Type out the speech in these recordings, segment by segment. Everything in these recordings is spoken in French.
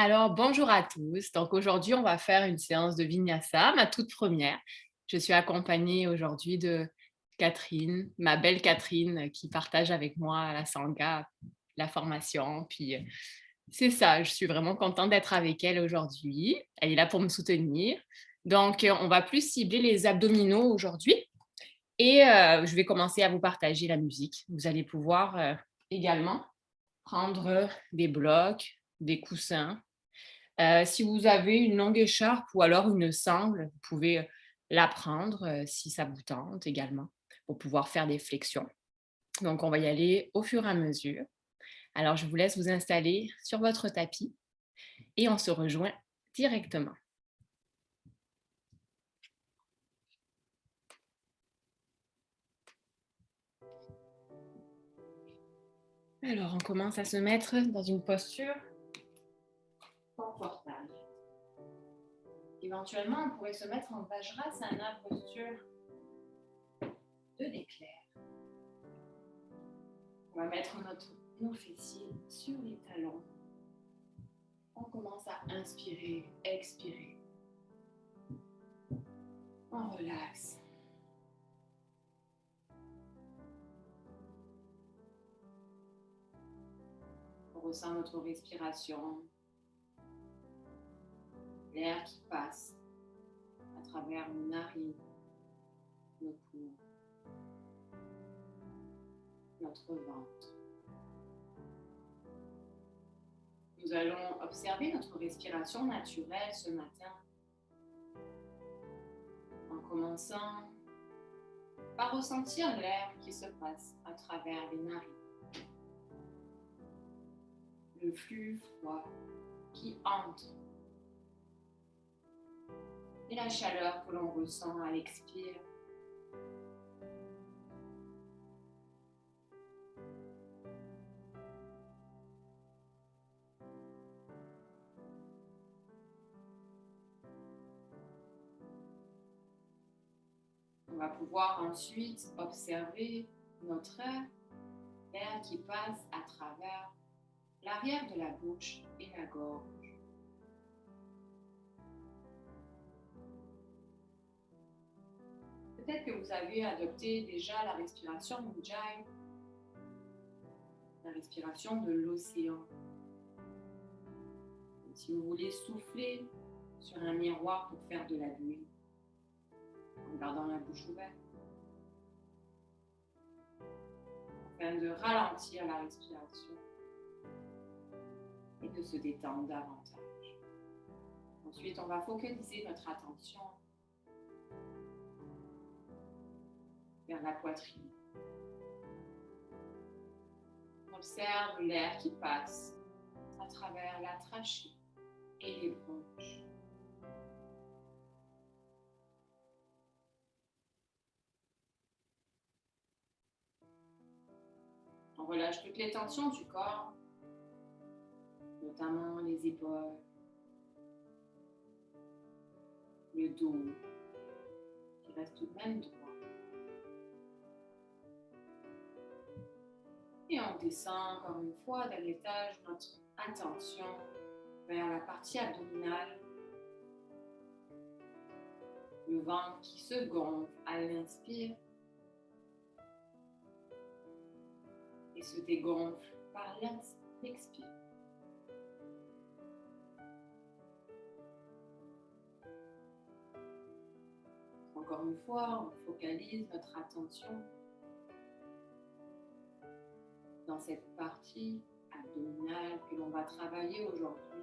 Alors, bonjour à tous. Donc aujourd'hui, on va faire une séance de Vinyasa, ma toute première. Je suis accompagnée aujourd'hui de Catherine, ma belle Catherine, qui partage avec moi la Sangha, la formation. C'est ça, je suis vraiment contente d'être avec elle aujourd'hui. Elle est là pour me soutenir. Donc, on va plus cibler les abdominaux aujourd'hui. Et je vais commencer à vous partager la musique. Vous allez pouvoir également prendre des blocs, des coussins. Si vous avez une longue écharpe ou alors une sangle, vous pouvez la prendre, si ça vous tente également, pour pouvoir faire des flexions. Donc on va y aller au fur et à mesure. Alors je vous laisse vous installer sur votre tapis et on se rejoint directement. Alors on commence à se mettre dans une posture confortable. Éventuellement, on pourrait se mettre en Vajrasana, posture de l'éclair. On va mettre nos fessiers sur les talons. On commence à inspirer, expirer. On relaxe. On ressent notre respiration, l'air qui passe à travers nos narines, nos poumons, notre ventre. Nous allons observer notre respiration naturelle ce matin en commençant par ressentir l'air qui se passe à travers les narines. Le flux froid qui entre et la chaleur que l'on ressent à l'expire. On va pouvoir ensuite observer notre air, l'air qui passe à travers l'arrière de la bouche et la gorge. Peut-être que vous avez adopté déjà la respiration Ujjayi, la respiration de l'océan. Si vous voulez souffler sur un miroir pour faire de la buée, en gardant la bouche ouverte, afin de ralentir la respiration et de se détendre davantage. Ensuite, on va focaliser notre attention vers la poitrine. On observe l'air qui passe à travers la trachée et les bronches. On relâche toutes les tensions du corps, notamment les épaules, le dos, qui reste tout de même droit. Et on descend encore une fois davantage notre attention vers la partie abdominale, le ventre qui se gonfle à l'inspire et se dégonfle par l'expire. Encore une fois, on focalise notre attention dans cette partie abdominale que l'on va travailler aujourd'hui.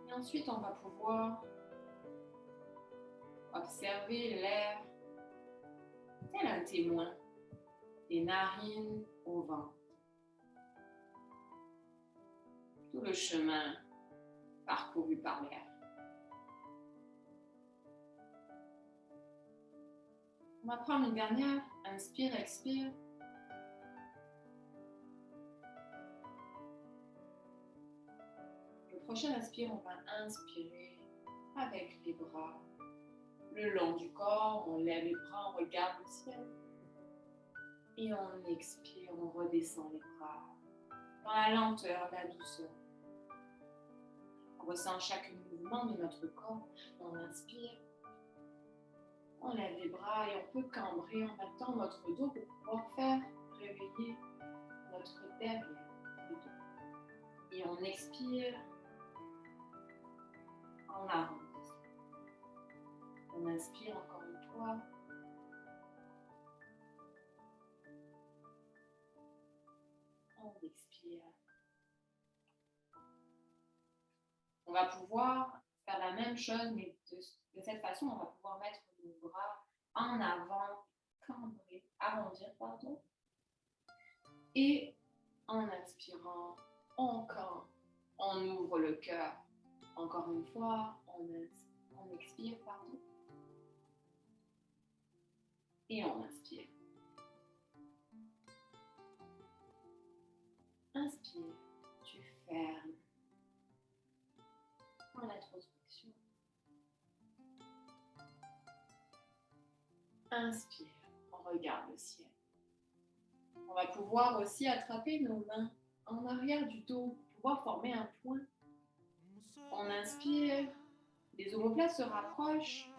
Et ensuite, on va pouvoir observer l'air tel un témoin, des narines au ventre. Tout le chemin parcouru par l'air. On va prendre une dernière inspire, expire. Le prochain inspire, on va inspirer avec les bras le long du corps. On lève les bras, on regarde le ciel. Et on expire, on redescend les bras dans la lenteur, la douceur. On ressent chaque mouvement de notre corps. On inspire, on lève les bras et on peut cambrer en même temps notre dos pour pouvoir faire réveiller notre derrière le dos. Et on expire en avant. On inspire encore une fois. On expire. On va pouvoir faire la même chose, mais de cette façon, on va pouvoir mettre nos bras en avant, cambrer, arrondir, pardon. Et en inspirant, encore, on ouvre le cœur. Encore une fois, on expire, pardon. Et on inspire. Inspire, tu fermes. En introspection. Inspire, on regarde le ciel. On va pouvoir aussi attraper nos mains en arrière du dos pour pouvoir former un point. On inspire, les omoplates se rapprochent.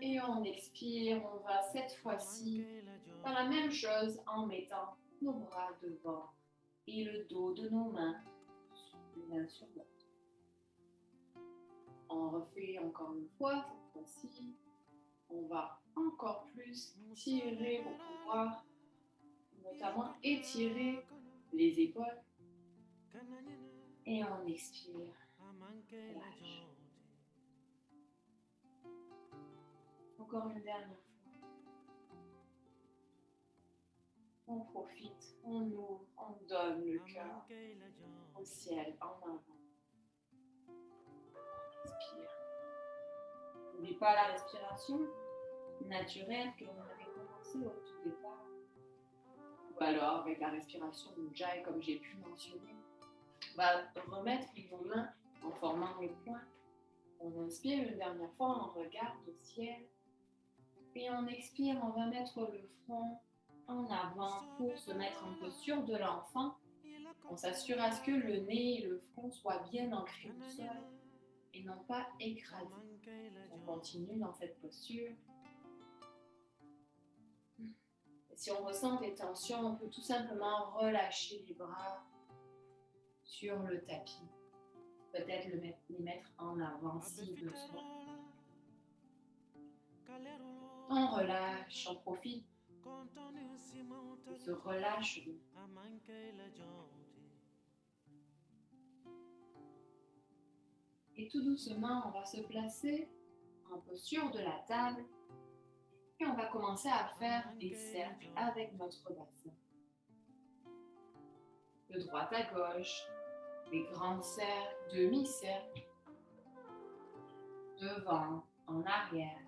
Et on expire, on va cette fois-ci faire la même chose en mettant nos bras devant et le dos de nos mains l'un sur l'autre. On refait encore une fois, cette fois-ci, on va encore plus tirer pour pouvoir notamment étirer les épaules. Et on expire, lâche. Encore une dernière fois. On profite, on ouvre, on donne le cœur au ciel en avant. On expire. N'oublie pas la respiration naturelle que l'on avait commencé au tout départ. Ou alors avec la respiration Ujjayi comme j'ai pu mentionner. On va remettre nos mains en formant les poings. On inspire une dernière fois, on regarde au ciel. Et on expire, on va mettre le front en avant pour se mettre en posture de l'enfant. On s'assure à ce que le nez et le front soient bien ancrés au sol et non pas écrasés. On continue dans cette posture. Et si on ressent des tensions, on peut tout simplement relâcher les bras sur le tapis. Peut-être les mettre en avant si besoin. On relâche, on profite de ce relâchement. Et tout doucement, on va se placer en posture de la table et on va commencer à faire des cercles avec notre bassin. De droite à gauche, des grands cercles, demi-cercles, devant, en arrière.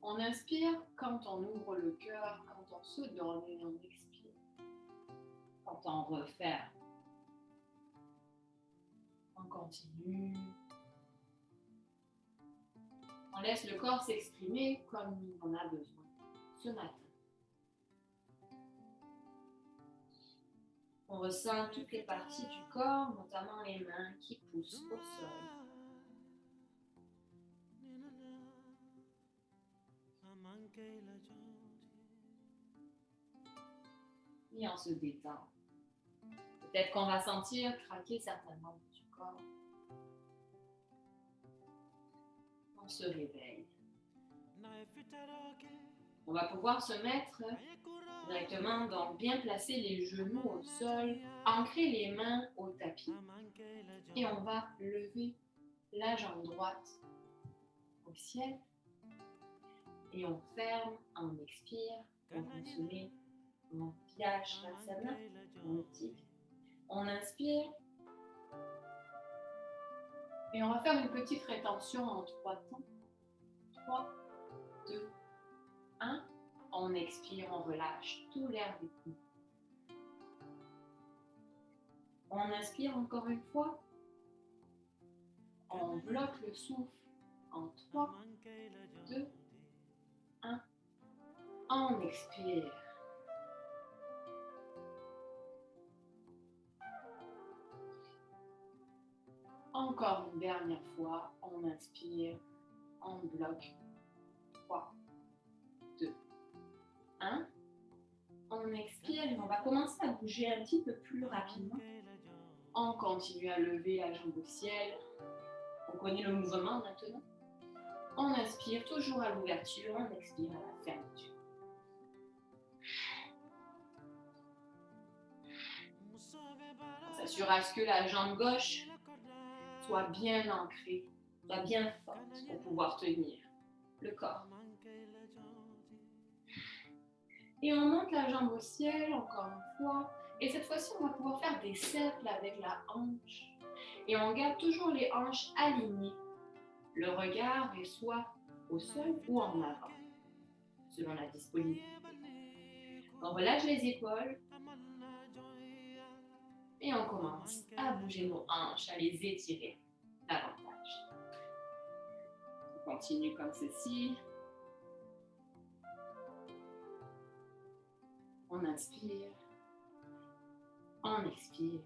On inspire quand on ouvre le cœur, quand on se donne et on expire. Quand on referme. On continue. On laisse le corps s'exprimer comme il en a besoin ce matin. On ressent toutes les parties du corps, notamment les mains qui poussent au sol. Et on se détend. Peut-être qu'on va sentir craquer certains membres du corps. On se réveille. On va pouvoir se mettre directement, donc bien placer les genoux au sol, ancrer les mains au tapis. Et on va lever la jambe droite au ciel. Et on ferme, on expire, on se met en Vyashrasana, on tique. On inspire. Et on va faire une petite rétention en 3 temps. 3, 2, 1. On expire, on relâche tout l'air des poumons. On inspire encore une fois. On bloque le souffle En 3, 2, 1. On expire. Encore une dernière fois, on inspire, on bloque. 3, 2, 1. On expire et on va commencer à bouger un petit peu plus rapidement. On continue à lever la jambe au ciel. On connaît le mouvement maintenant. On inspire toujours à l'ouverture, on expire à la fermeture. On s'assure à ce que la jambe gauche soit bien ancrée, soit bien forte pour pouvoir tenir le corps. Et on monte la jambe au ciel encore une fois. Et cette fois-ci, on va pouvoir faire des cercles avec la hanche. Et on garde toujours les hanches alignées. Le regard est soit au sol ou en avant, selon la disponibilité. On relâche les épaules. Et on commence à bouger nos hanches, à les étirer davantage. On continue comme ceci. On inspire. On expire.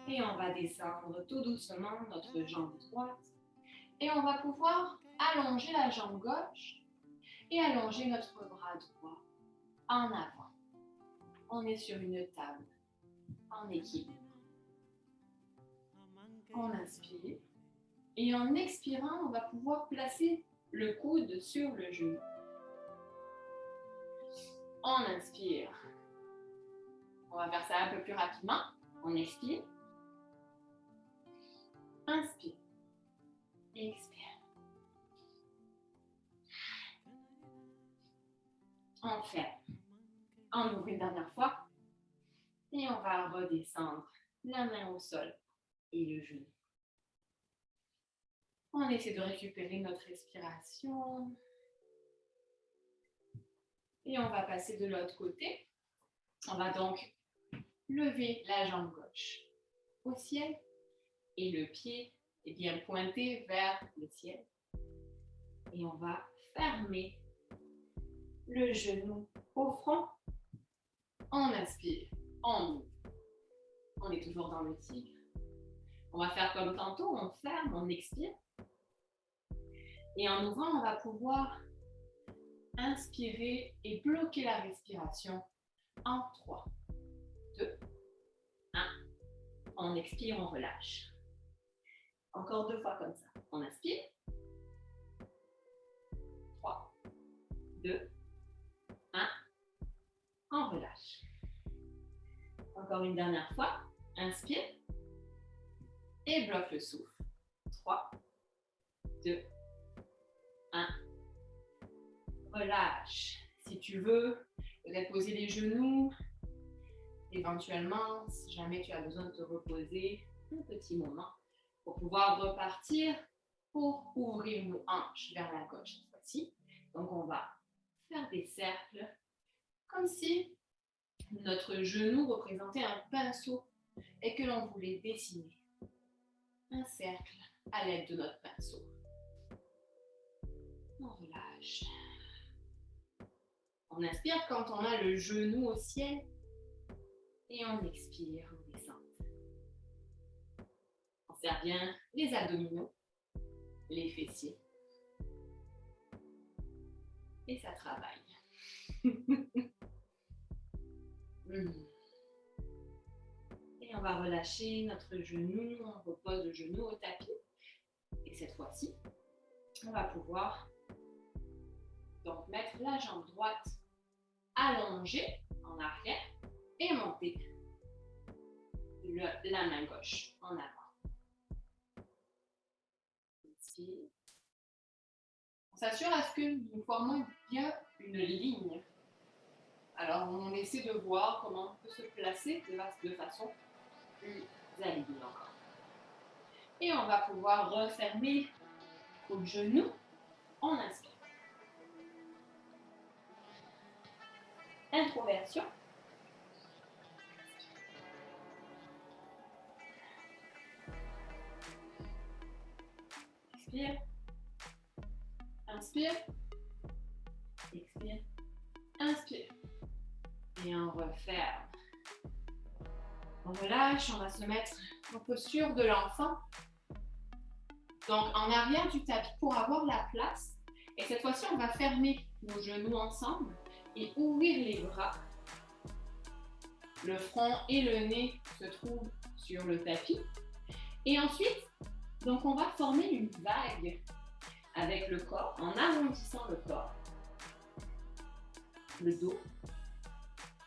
Et on va descendre tout doucement notre jambe droite. Et on va pouvoir allonger la jambe gauche et allonger notre bras droit en avant. On est sur une table en équilibre. On inspire. Et en expirant, on va pouvoir placer le coude sur le genou. On inspire. On va faire ça un peu plus rapidement. On expire. Inspire. Expire. On ferme. On ouvre une dernière fois. Et on va redescendre la main au sol et le genou. On essaie de récupérer notre respiration. Et on va passer de l'autre côté. On va donc lever la jambe gauche au ciel et le pied est bien pointé vers le ciel. Et on va fermer le genou au front. On inspire, on ouvre. On est toujours dans le tigre. On va faire comme tantôt, on ferme, on expire. Et en ouvrant, on va pouvoir inspirer et bloquer la respiration en 3, 2, 1. On expire, on relâche. Encore 2 fois comme ça. On inspire. 3, 2, 1. On relâche. Encore une dernière fois. Inspire. Et bloque le souffle. 3, 2, 1. Relâche. Si tu veux, peut-être poser les genoux. Éventuellement, si jamais tu as besoin de te reposer un petit moment pour pouvoir repartir pour ouvrir nos hanches vers la gauche cette fois-ci. Donc, on va faire des cercles comme si notre genou représentait un pinceau et que l'on voulait dessiner un cercle à l'aide de notre pinceau. On relâche. On inspire quand on a le genou au ciel et on expire, on descend. On serre bien les abdominaux, les fessiers. Et ça travaille. Et on va relâcher notre genou, on repose le genou au tapis. Et cette fois-ci, on va pouvoir donc mettre la jambe droite allongée en arrière et monter la main gauche en avant. Ici. On s'assure à ce que nous formons bien une ligne. Alors, on essaie de voir comment on peut se placer de façon plus alignée encore. Et on va pouvoir refermer au genou. On inspire. Introversion. Inspire. Inspire. Expire. Inspire. Et on referme. On relâche, on va se mettre en posture de l'enfant. Donc, en arrière du tapis pour avoir la place. Et cette fois-ci, on va fermer nos genoux ensemble et ouvrir les bras. Le front et le nez se trouvent sur le tapis. Et ensuite, donc on va former une vague avec le corps, en arrondissant le corps, le dos.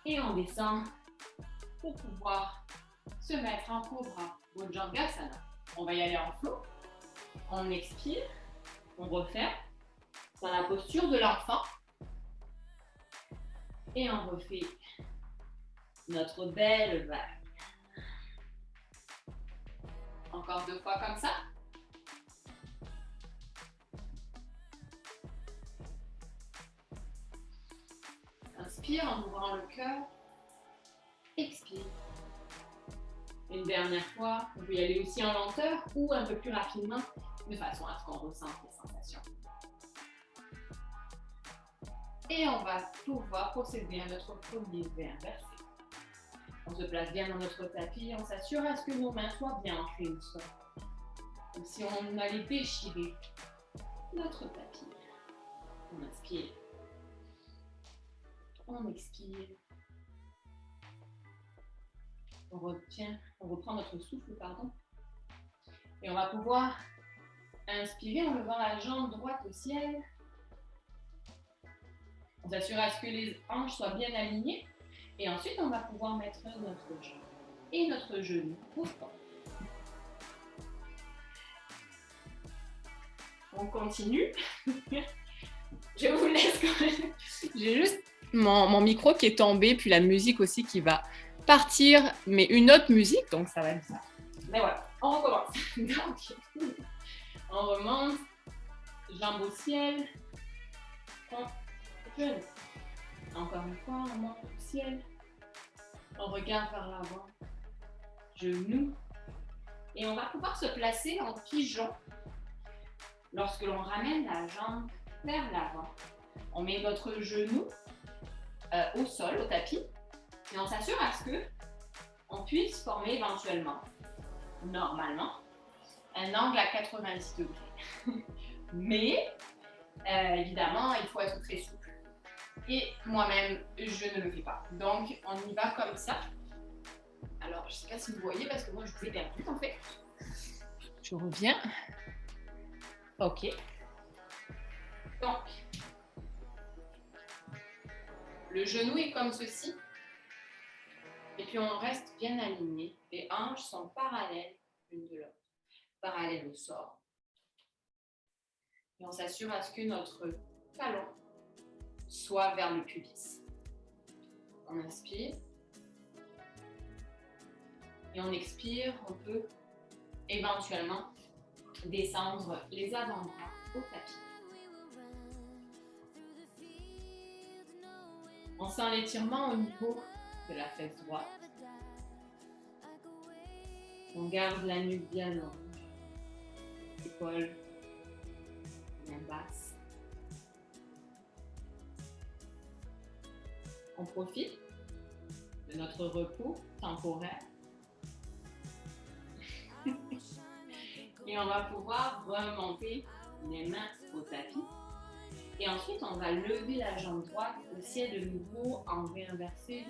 Et on descend pour pouvoir se mettre en cobra, Bhujangasana. On va y aller en flow. On expire, on referme dans la posture de l'enfant. Et on refait notre belle vague. Encore 2 fois comme ça. Inspire en ouvrant le cœur. Expire. Une dernière fois, on peut y aller aussi en lenteur ou un peu plus rapidement, de façon à ce qu'on ressente les sensations. Et on va pouvoir procéder à notre premier V inversé. On se place bien dans notre tapis, on s'assure à ce que nos mains soient bien ancrées au sol. Comme si on allait déchirer notre tapis. On inspire. On expire. On reprend notre souffle, pardon. Et on va pouvoir inspirer en levant la jambe droite au ciel. On s'assure à ce que les hanches soient bien alignées. Et ensuite, on va pouvoir mettre notre jambe et notre genou au fond. On continue. Je vous laisse quand même. J'ai juste mon micro qui est tombé, puis la musique aussi qui va partir, mais une autre musique, donc ça va être ça. Mais voilà, on recommence. Donc, on remonte, jambes au ciel, genou. Encore une fois, on monte au ciel, on regarde vers l'avant, genoux, et on va pouvoir se placer en pigeon lorsque l'on ramène la jambe vers l'avant. On met notre genou au sol, au tapis, et on s'assure à ce qu'on puisse former éventuellement, normalement, un angle à 90 degrés. Mais, évidemment, il faut être très souple. Et moi-même, je ne le fais pas. Donc, on y va comme ça. Alors, je ne sais pas si vous voyez, parce que moi, je vous ai perdu, en fait. Je reviens. OK. Donc, le genou est comme ceci. Et puis, on reste bien aligné. Les hanches sont parallèles l'une de l'autre. Parallèles au sol. Et on s'assure à ce que notre talon soit vers le pubis. On inspire. Et on expire. On peut éventuellement descendre les avant-bras au tapis. On sent l'étirement au niveau de la fesse droite. On garde la nuque bien longue. Épaules bien basses. On profite de notre repos temporaire. Et on va pouvoir remonter les mains au tapis. Et ensuite, on va lever la jambe droite au ciel de nouveau en V inversé.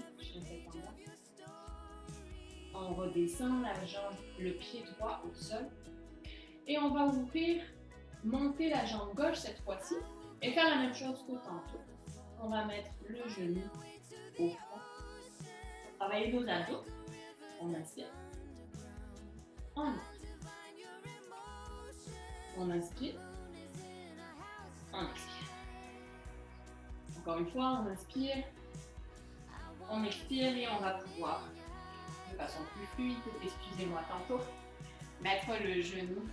On redescend la jambe, le pied droit au sol. Et on va ouvrir, monter la jambe gauche cette fois-ci et faire la même chose que tantôt. On va mettre le genou au fond. Travailler nos abdos. On inspire. On expire. On inspire. On expire. Encore une fois, on inspire. On expire et on va pouvoir, de façon plus fluide, excusez-moi tantôt, mettre le genou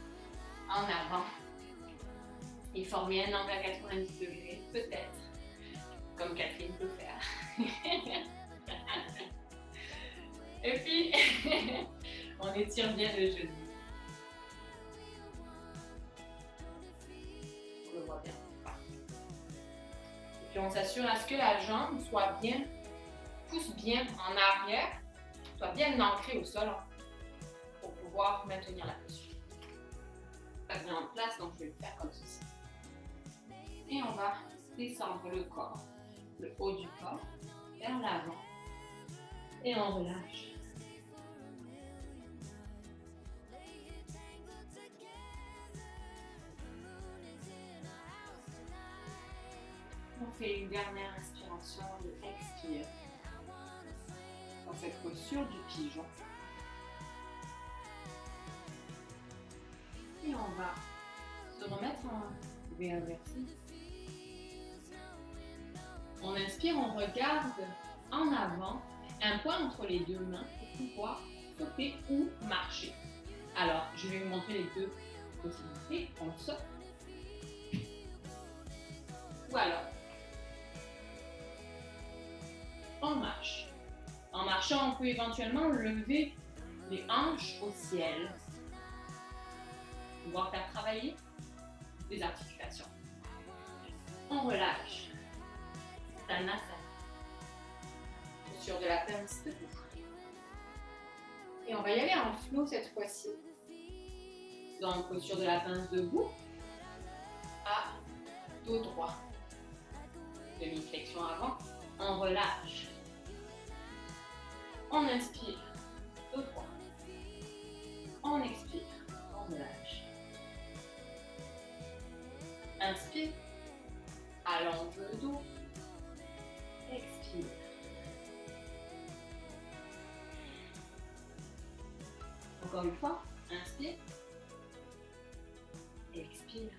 en avant et former un angle à 90 degrés, peut-être, comme Catherine peut faire. Et puis, on étire bien le genou. Puis on s'assure à ce que la jambe pousse bien en arrière, soit bien ancrée au sol pour pouvoir maintenir la posture. Ça vient en place, donc je vais le faire comme ceci. Et on va descendre le corps, le haut du corps, vers l'avant. Et on relâche. On fait une dernière inspiration de expire dans cette posture du pigeon. Et on va se remettre en V inversé. On inspire, on regarde en avant, un point entre les deux mains pour pouvoir sauter ou marcher. Alors, je vais vous montrer les deux possibilités. On saute. Ou alors, on marche. En marchant, on peut éventuellement lever les hanches au ciel. Pouvoir faire travailler les articulations. On relâche. Tanasana. Posture de la pince debout. Et on va y aller en flow cette fois-ci. Donc, posture de la pince debout. À dos droit. Demi-flexion avant. On relâche. On inspire. Dos droit. On expire. On relâche. Inspire. Allonge le dos. Expire. Encore une fois. Inspire. Expire.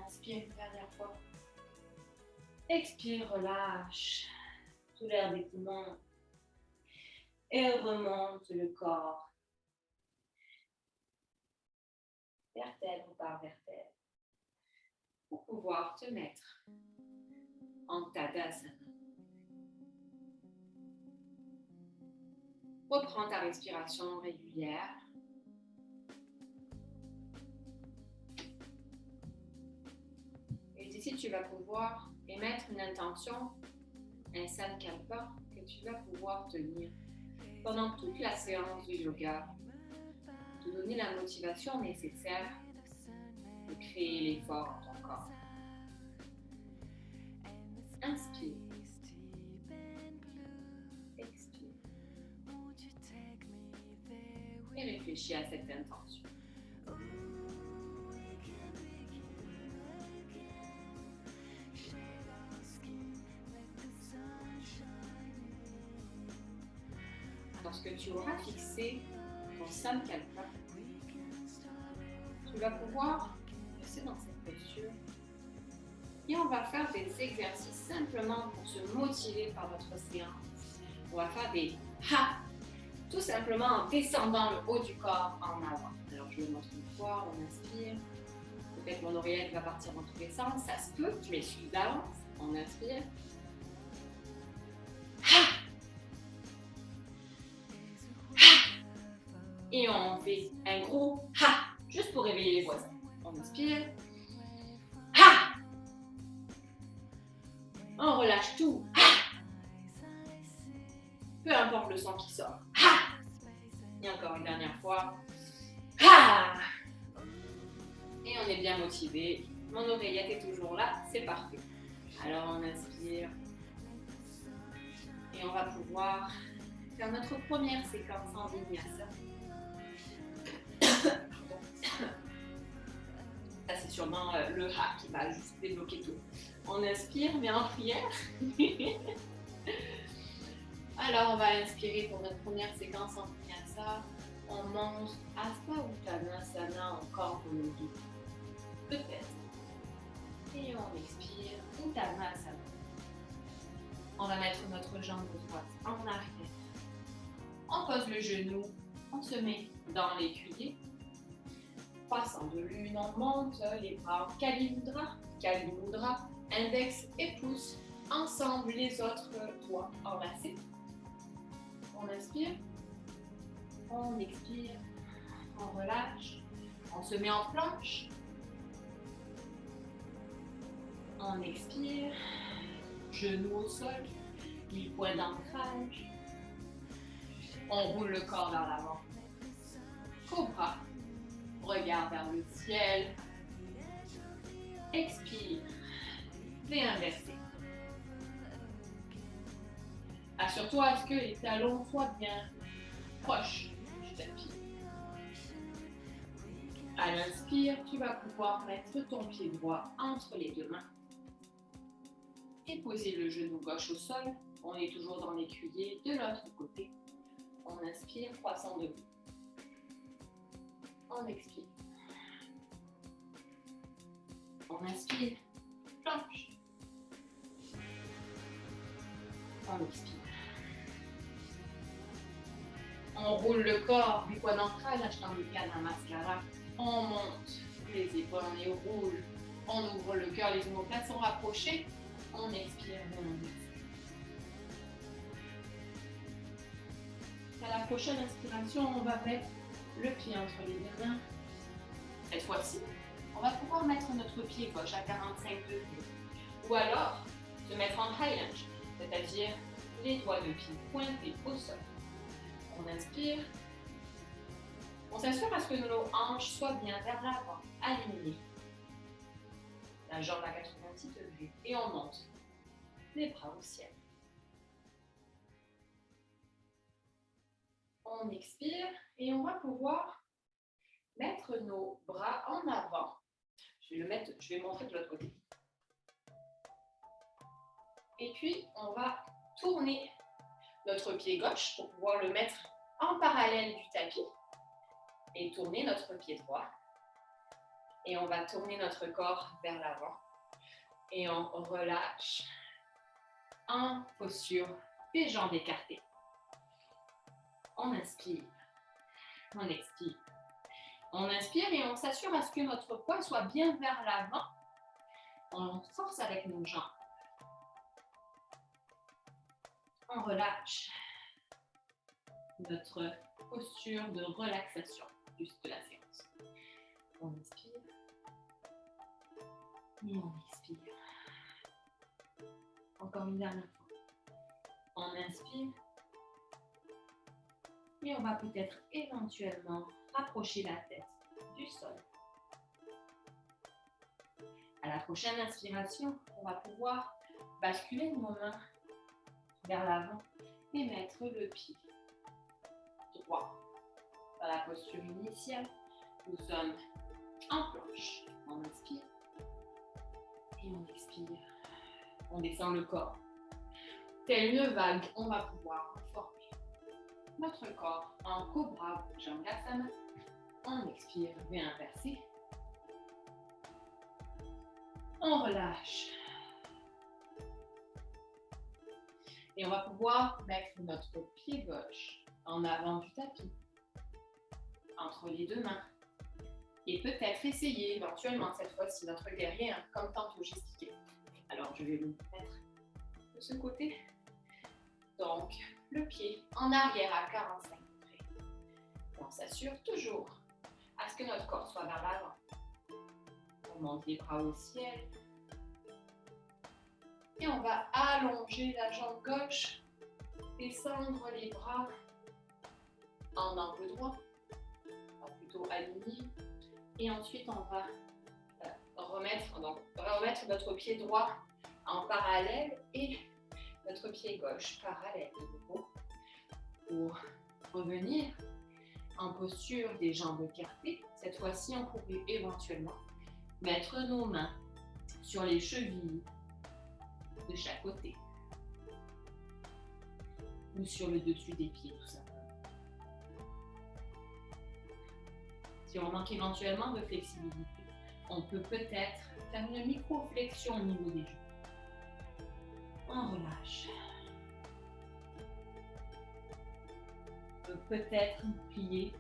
Inspire une dernière fois. Expire, relâche tout l'air des poumons et remonte le corps, vertèbre par vertèbre, pour pouvoir te mettre en Tadasana. Reprends ta respiration régulière. Et ici, tu vas pouvoir émettre une intention, un sankalpa que tu vas pouvoir tenir pendant toute la séance du yoga, te donner la motivation nécessaire de créer l'effort dans ton corps. Inspire. Expire. Et réfléchis à cette intention. Lorsque tu auras fixé ton sankalpa, tu vas pouvoir rester dans cette posture et on va faire des exercices simplement pour se motiver par notre séance. On va faire des ha, tout simplement en descendant le haut du corps en avant. Alors je le montre une fois, on inspire. Peut-être mon oreillette va partir dans tous les sens, ça se peut, mais je suis d'avance. On inspire. Ha! Et on fait un gros ha, juste pour réveiller les voisins. On inspire. Ha! On relâche tout. Ha! Peu importe le son qui sort. Ha! Et encore une dernière fois. Ha! Et on est bien motivé. Mon oreillette est toujours là, c'est parfait. Alors on inspire. Et on va pouvoir faire notre première séquence en vinyasa. Ça, c'est sûrement le ha qui va juste débloquer tout. On inspire, mais en prière. Alors, on va inspirer pour notre première séquence en vinyasa. On monte Aspa Uttanasana encore pour le dos. Peut-être. Et on expire Uttanasana. On va mettre notre jambe droite en arrière. On pose le genou. On se met dans l'écuyer. Passant de lune, on monte les bras en Kali Mudra. Kali Mudra, index et pouce. Ensemble, les autres doigts enlacés. On inspire. On expire. On relâche. On se met en planche. On expire. Genoux au sol. 10 points d'ancrage. On roule le corps vers l'avant. Cobra. Regard vers le ciel. Expire. V inversé. Assure-toi à ce que les talons soient bien proches du tapis. À l'inspire, tu vas pouvoir mettre ton pied droit entre les deux mains et poser le genou gauche au sol. On est toujours dans l'écuyer de l'autre côté. On inspire, croissant debout. On expire. On inspire, planche. On expire. On roule le corps du point d'ancrage, Ashtanga Namaskara. On monte les épaules, on les roule. On ouvre le cœur, les omoplates sont rapprochés. On expire, on inspire. À la prochaine inspiration, on va mettre le pied entre les deux mains. Cette fois-ci, on va pouvoir mettre notre pied gauche à 45 degrés. Ou alors, se mettre en high lunge, c'est-à-dire les doigts de pied pointés au sol. On inspire. On s'assure à ce que nos hanches soient bien vers l'avant, alignées. La jambe à 90 degrés. Et on monte les bras au ciel. On expire et on va pouvoir mettre nos bras en avant. Je vais montrer de l'autre côté. Et puis, on va tourner notre pied gauche pour pouvoir le mettre en parallèle du tapis et tourner notre pied droit. Et on va tourner notre corps vers l'avant et on relâche en posture des jambes écartées. On inspire, on expire. On inspire et on s'assure à ce que notre poids soit bien vers l'avant. On force avec nos jambes. On relâche notre posture de relaxation juste de la séance. On inspire et on expire. Encore une dernière fois. On inspire et on va peut-être éventuellement rapprocher la tête du sol. À la prochaine inspiration, on va pouvoir basculer nos mains vers l'avant et mettre le pied droit. Dans la posture initiale, nous sommes en planche. On inspire et on expire. On descend le corps. Telle une vague, on va pouvoir former notre corps en cobra Bhujangasana. On expire, V inversé. On relâche. Et on va pouvoir mettre notre pied gauche en avant du tapis, entre les deux mains. Et peut-être essayer éventuellement cette fois-ci notre guerrier, comme tantôt gestiqué. Alors je vais le mettre de ce côté. Donc le pied en arrière à 45 degrés. On s'assure toujours à ce que notre corps soit vers l'avant. On monte les bras au ciel. Et on va allonger la jambe gauche, descendre les bras en angle droit, plutôt aligné. Et ensuite, on va remettre notre pied droit en parallèle et notre pied gauche parallèle de nouveau pour revenir en posture des jambes écartées. Cette fois-ci, on pourrait éventuellement mettre nos mains sur les chevilles de chaque côté ou sur le dessus des pieds tout simplement. Si on manque éventuellement de flexibilité, on peut peut-être faire une micro-flexion au niveau des genoux. On relâche. On peut peut-être plier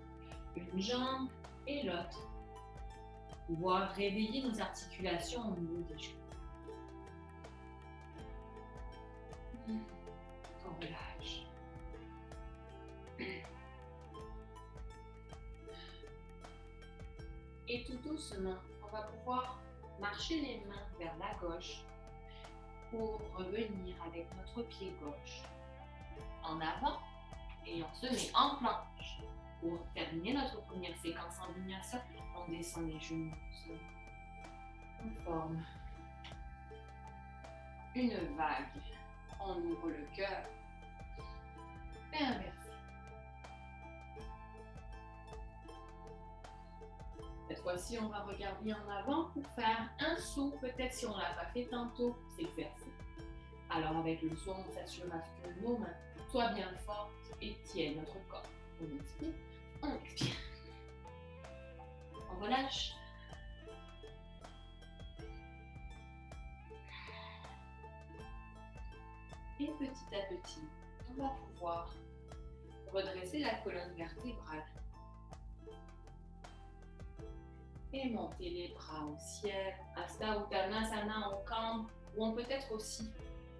une jambe et l'autre, pouvoir réveiller nos articulations au niveau des genoux. On relâche. Et tout doucement, on va pouvoir marcher les mains vers la gauche pour revenir avec notre pied gauche en avant et on se met en planche. Pour terminer notre première séquence en vinyasa, on descend les genoux. On forme une vague. On ouvre le cœur et inverse. Cette fois-ci, on va regarder en avant pour faire un saut. Peut-être si on ne l'a pas fait tantôt, s'exercer. Alors avec le saut, on s'assure à ce que nos mains soient bien fortes et tiennent notre corps. On inspire, on expire. On relâche. Et petit à petit, on va pouvoir redresser la colonne vertébrale. Et monter les bras au ciel. Hasta Uttanasana en cambre, ou on peut être aussi,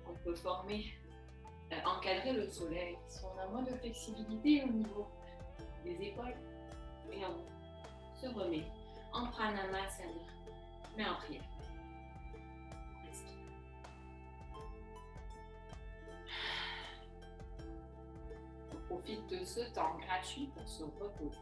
on peut former, encadrer le soleil si on a moins de flexibilité au niveau des épaules. Et on se remet en Pranamasana, mais en prière. On profite de ce temps gratuit pour se reposer.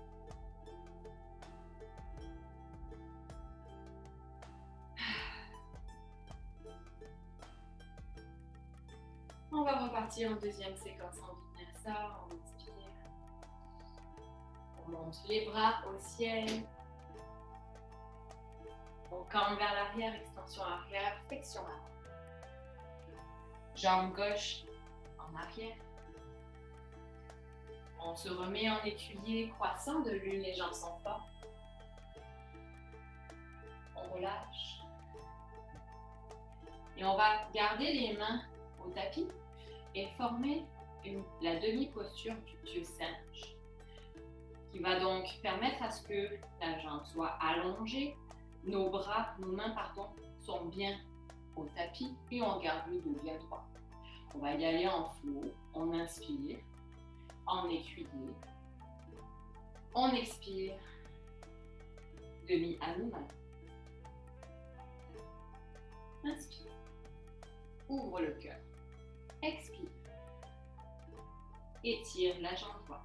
On va repartir en deuxième séquence en vinyasa. On inspire. On monte les bras au ciel. On campe vers l'arrière, extension arrière, flexion avant. Jambe gauche en arrière. On se remet en écuyer croissant de lune, les jambes sont fortes. On relâche. Et on va garder les mains au tapis et former la demi-posture du dieu singe, qui va donc permettre à ce que la jambe soit allongée, nos mains sont bien au tapis et on garde le dos bien droit. On va y aller en flow, on inspire, en écuyer, on expire, demi-Hanuman. Inspire, ouvre le cœur, expire, étire la jambe droite.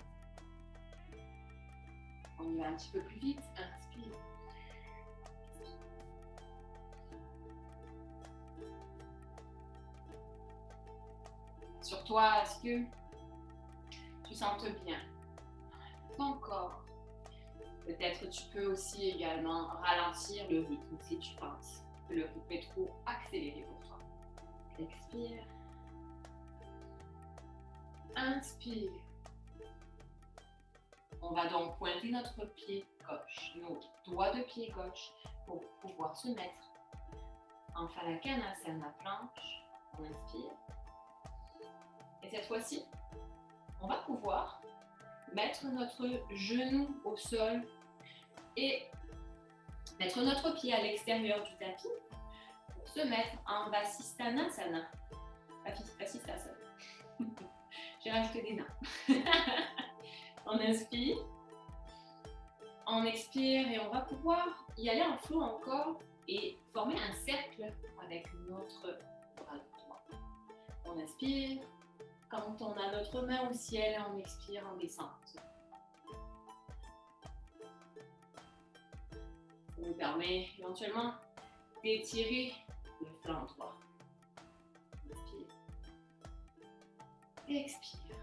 On y va un petit peu plus vite, inspire. Sur toi, est-ce que tu sens bien ton corps? Peut-être tu peux aussi également ralentir le rythme si tu penses que le rythme est trop accéléré pour toi. Expire. Inspire. On va donc pointer notre pied gauche, nos doigts de pied gauche pour pouvoir se mettre en Phalakkanasana planche. On inspire. Et cette fois-ci, on va pouvoir mettre notre genou au sol et mettre notre pied à l'extérieur du tapis pour se mettre en Vasisthanasana. Vasisthasana. J'ai rajouté des nains. On inspire, on expire et on va pouvoir y aller en flow encore et former un cercle avec notre bras droit. On inspire. Quand on a notre main au ciel, on expire en descente. Ça nous permet éventuellement d'étirer le flanc droit. Inspire. Expire.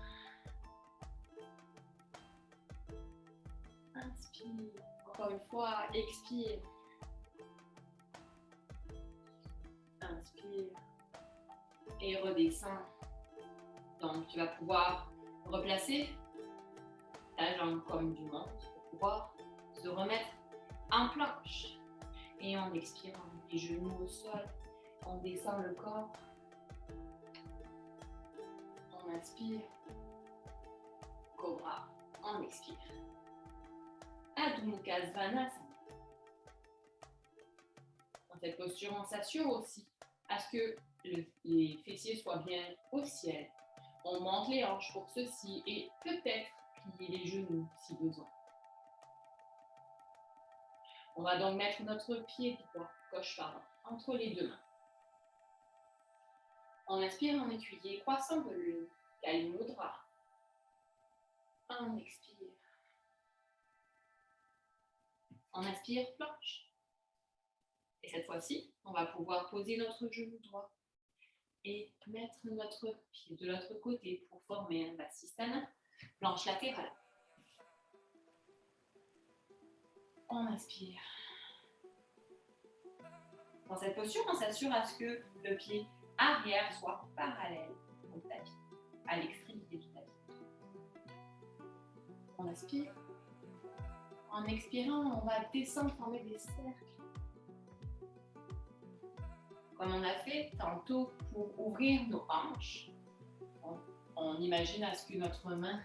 Inspire. Encore une fois, expire. Inspire. Et redescends. Donc, tu vas pouvoir replacer ta jambe comme du monde pour pouvoir se remettre en planche. Et en expirant, les genoux au sol, on descend le corps. On inspire. Cobra, on expire. Adho Mukha Svanasana. Dans cette posture, on s'assure aussi à ce que les fessiers soient bien au ciel. On monte les hanches pour ceci et peut-être plier les genoux si besoin. On va donc mettre notre pied droit, gauche entre les deux mains. On inspire en écuyer, croissant de lune, Kali Mudra. On expire. On inspire, planche. Et cette fois-ci, on va pouvoir poser notre genou droit et mettre notre pied de l'autre côté pour former un Vasisthana, planche latérale. On inspire. Dans cette posture, on s'assure à ce que le pied arrière soit parallèle au tapis, à l'extrémité du tapis. On inspire. En expirant, on va descendre, former des cercles. Comme on a fait tantôt pour ouvrir nos hanches, on imagine à ce que notre main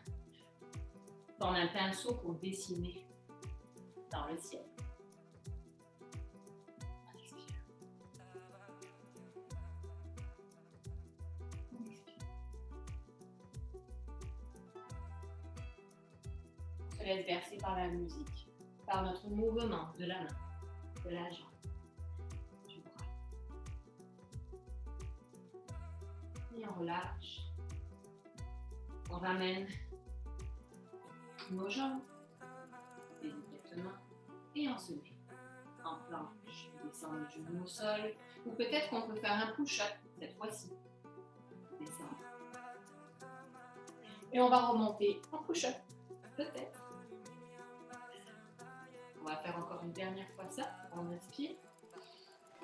donne un pinceau pour dessiner dans le ciel. On expire. On expire. On se laisse bercer par la musique, par notre mouvement de la main, de la jambe. Et on relâche. On ramène nos jambes délicatement et on se met en planche. On descend les genoux au sol ou peut-être qu'on peut faire un push-up cette fois-ci. Descendre. Et on va remonter en push-up. Peut-être. On va faire encore une dernière fois ça. On inspire.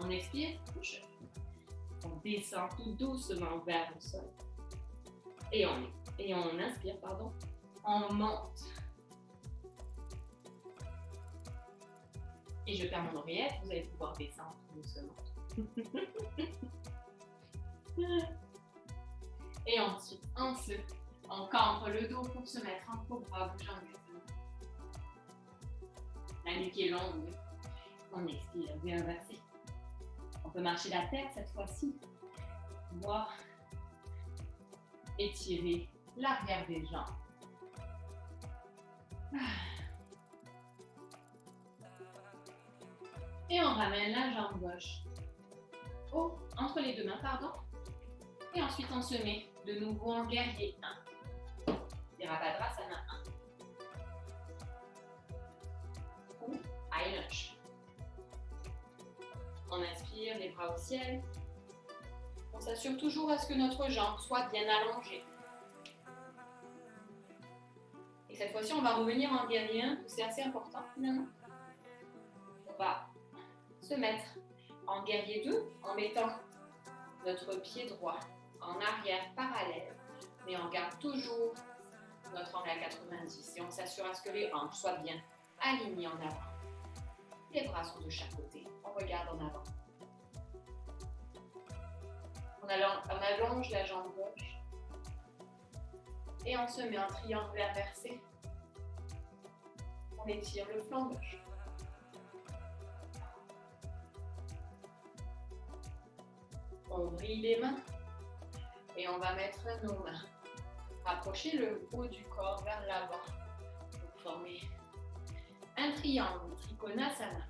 On expire. Push-up. On descend tout doucement vers le sol. Et on inspire, pardon. On monte. Et je perds mon oreillette, vous allez pouvoir descendre doucement. Et ensuite, on cambre le dos pour se mettre en cobra, bougeant doucement. La nuque est longue. On expire, bien inversé. On peut marcher la tête cette fois-ci. Voir étirer l'arrière des jambes. Et on ramène la jambe gauche entre les deux mains, pardon. Et ensuite, on se met de nouveau en guerrier 1. Virabhadrasana 1. Ou high lunge. On inspire, les bras au ciel. On s'assure toujours à ce que notre jambe soit bien allongée. Et cette fois-ci, on va revenir en guerrier 1. C'est assez important finalement. On va se mettre en guerrier 2 en mettant notre pied droit en arrière parallèle, mais on garde toujours notre angle à 90 et on s'assure à ce que les hanches soient bien alignées en avant. Les bras sont de chaque côté, on regarde en avant. On allonge la jambe gauche et on se met en triangle inversé. On étire le flanc gauche. On brille les mains et on va mettre nos mains. Rapprocher le haut du corps vers l'avant pour former un triangle, Trikonasana.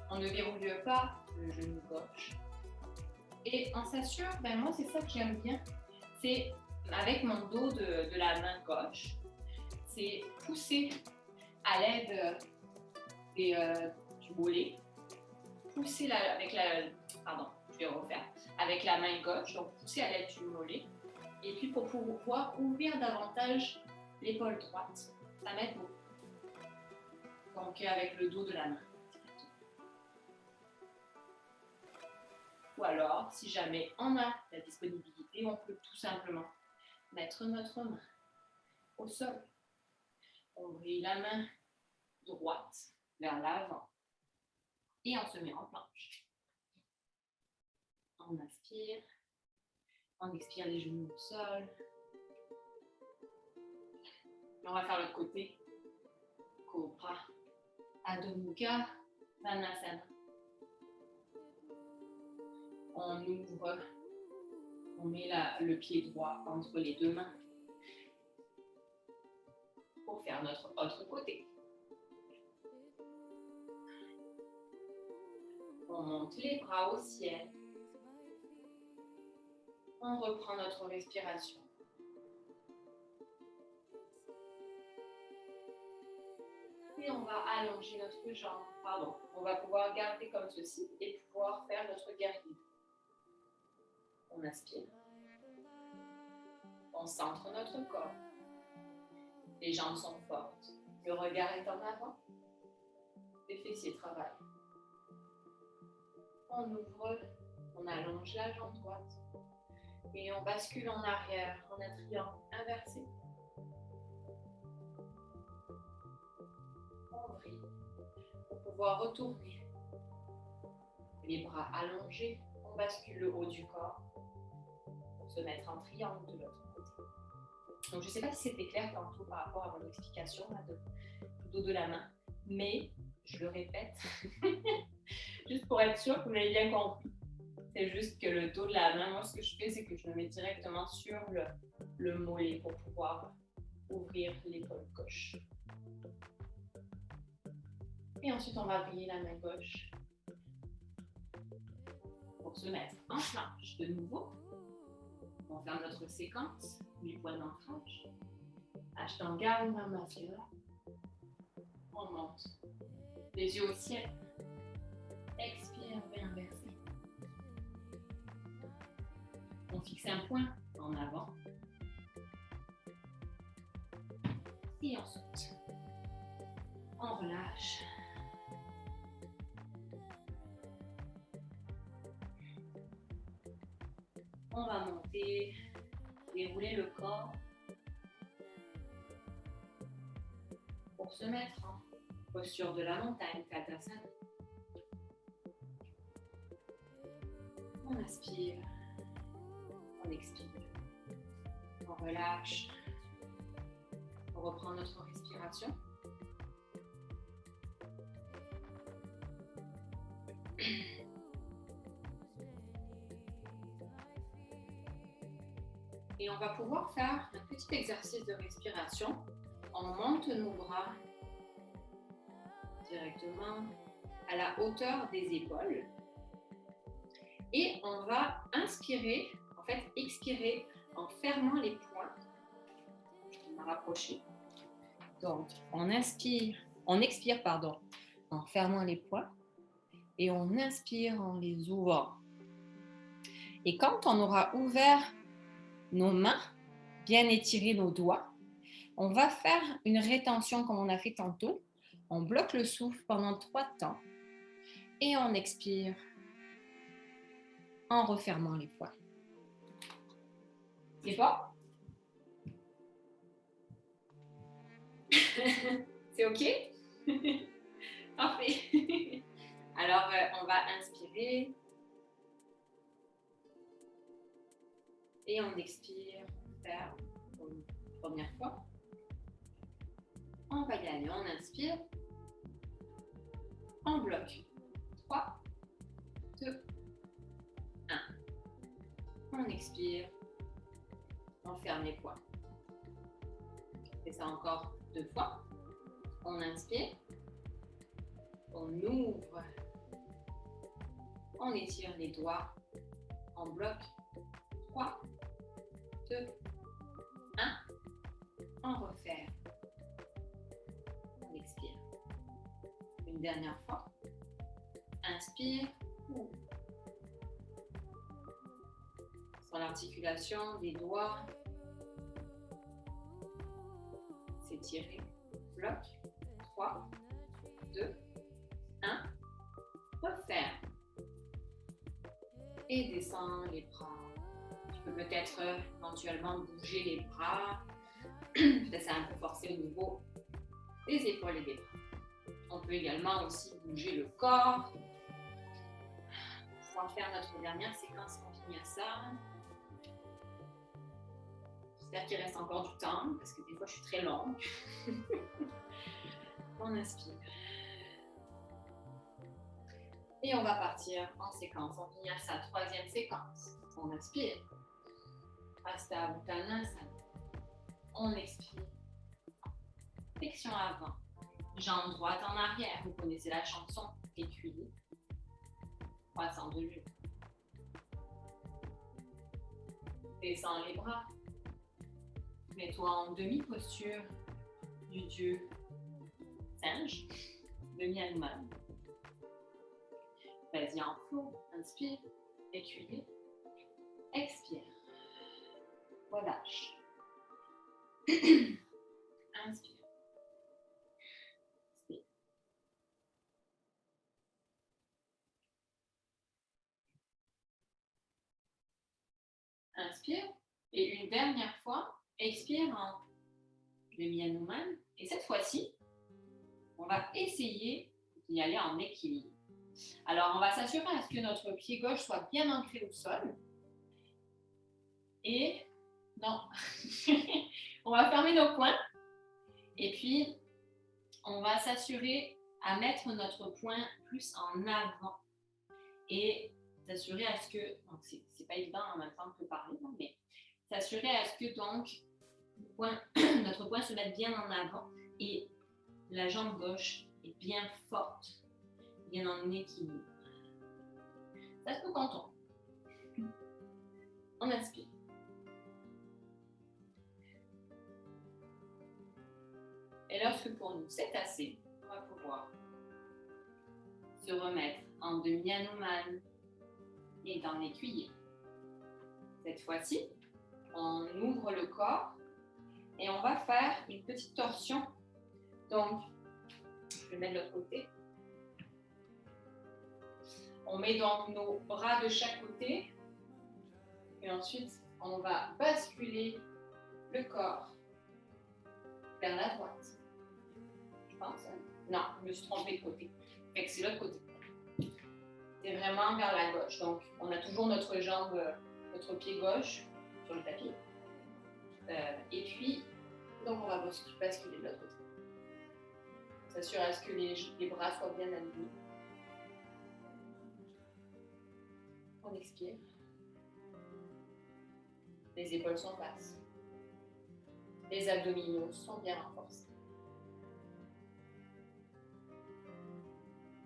On ne verrouille pas le genou gauche. Et on s'assure, moi c'est ça que j'aime bien, c'est avec mon dos de la main gauche, c'est pousser à l'aide du mollet, pousser avec la main gauche, donc pousser à l'aide du mollet, et puis pour pouvoir ouvrir davantage l'épaule droite, ça m'aide beaucoup. Donc avec le dos de la main. Ou alors, si jamais on a la disponibilité, on peut tout simplement mettre notre main au sol. On brille la main droite vers l'avant et on se met en planche. On inspire, on expire les genoux au sol. On va faire l'autre côté. Cobra, Adho Mukha, Svanasana. On ouvre, on met le pied droit entre les deux mains pour faire notre autre côté. On monte les bras au ciel. On reprend notre respiration. Et on va allonger notre jambe. Pardon. On va pouvoir garder comme ceci et pouvoir faire notre guerrier. On inspire. On centre notre corps. Les jambes sont fortes. Le regard est en avant. Les fessiers travaillent. On ouvre, on allonge la jambe droite. Et on bascule en arrière en un triangle inversé. On vrille pour pouvoir retourner. Les bras allongés, on bascule le haut du corps pour se mettre en triangle de l'autre côté. Donc je ne sais pas si c'était clair tantôt par rapport à mon explication là, du dos de la main, mais je le répète, juste pour être sûr que vous m'avez bien compris. C'est juste que le dos de la main, moi ce que je fais, c'est que je le mets directement sur le mollet pour pouvoir ouvrir l'épaule gauche. Et ensuite, on va plier la main gauche pour se mettre en marche de nouveau. On ferme notre séquence, les points d'ancrage. Ashtanga Namaskara. On monte. Les yeux au ciel. Expire, réinverser. On fixe un point en avant. Et on saute. On relâche. On va monter, dérouler le corps pour se mettre en posture de la montagne, Tadasana. On inspire, on expire, on relâche, on reprend notre respiration. Et on va pouvoir faire un petit exercice de respiration. On monte nos bras directement à la hauteur des épaules. Et on va inspirer, en fait expirer en fermant les poings. Je vais me rapprocher. Donc, on expire, en fermant les poings. Et on inspire en les ouvrant. Et quand on aura ouvert nos mains, bien étirer nos doigts, on va faire une rétention comme on a fait tantôt. On bloque le souffle pendant 3 temps et on expire en refermant les poings. C'est bon? C'est OK? Parfait. Alors, on va inspirer et on expire, faire pour une première fois. On va y aller, on inspire, on bloque. 3, 2, 1. On expire, on ferme les poings. On fait ça encore 2 fois. On inspire, on ouvre, on étire les doigts, on bloque. 3, 2, 1. On referme. On expire. Une dernière fois. Inspire. Ouvre. Sur l'articulation des doigts. S'étirer. Bloc. 3, 2, 1. Referme. Et descend les bras. Tu peux peut-être éventuellement bouger les bras. Peut-être c'est un peu forcé au niveau des épaules et des bras. On peut également aussi bouger le corps. On va faire notre dernière séquence en vinyasa. J'espère qu'il reste encore du temps parce que des fois je suis très longue. On inspire. Et on va partir en séquence en vinyasa, 3e séquence. On inspire. Hasta Uttanasana. On expire. Flexion avant. Jambe droite en arrière. Vous connaissez la chanson. Écuyer. Croissant de genou. Descends les bras. Mets-toi en demi-posture du dieu singe, demi-animal. Vas-y en flot. Inspire, écuyer. Expire. Relâche. Inspire. Expire. Inspire. Et une dernière fois, expire en demi-Hanuman. Et cette fois-ci, on va essayer d'y aller en équilibre. Alors, on va s'assurer à ce que notre pied gauche soit bien ancré au sol. Et non, on va fermer nos poings. Et puis, on va s'assurer à mettre notre poing plus en avant. Et s'assurer à ce que, donc c'est pas évident en même temps que parler, non, mais s'assurer à ce que donc notre poing se mette bien en avant et la jambe gauche est bien forte, bien en équilibre. Ça se peut quand on inspire. Et lorsque pour nous c'est assez, on va pouvoir se remettre en demi-Hanuman et dans l'écuyer. Cette fois-ci, on ouvre le corps et on va faire une petite torsion. Donc, je vais mettre de l'autre côté. On met donc nos bras de chaque côté et ensuite, on va basculer le corps vers la droite. Je pense. Non, je me suis trompée de côté. Fait que c'est l'autre côté. C'est vraiment vers la gauche. Donc, on a toujours notre jambe, notre pied gauche sur le tapis. Et puis, donc on va basculer de l'autre côté. S'assurer à ce que les bras soient bien alignés. On expire. Les épaules sont basses. Les abdominaux sont bien renforcés.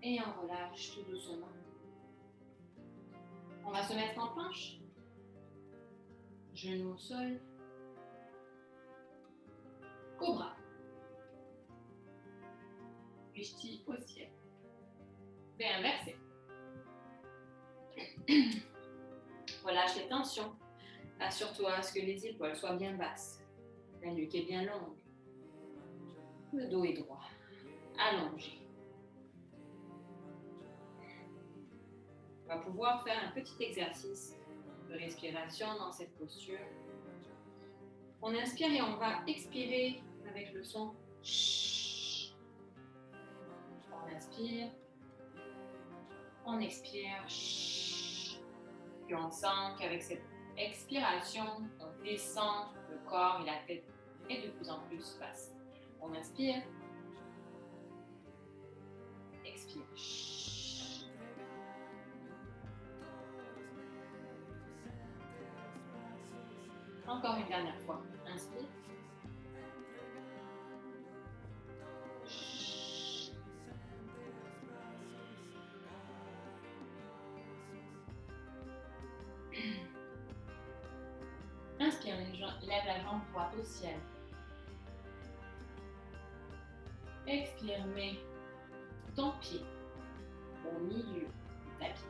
Et on relâche tout doucement. On va se mettre en planche. Genoux au sol. Cobra. Vishti au ciel. Et inversé. Relâche les tensions. Assure-toi à ce que les épaules soient bien basses. La nuque est bien longue. Le dos est droit. Allongé. On va pouvoir faire un petit exercice de respiration dans cette posture. On inspire et on va expirer avec le son ch. On inspire. On expire. Ch. Puis on sent qu'avec cette expiration, on descend le corps et la tête est de plus en plus basse. On inspire. Expire. Ch. Encore une dernière fois. Inspire. Ch. Inspire, lève la jambe droite au ciel. Expire, mets ton pied au milieu du tapis.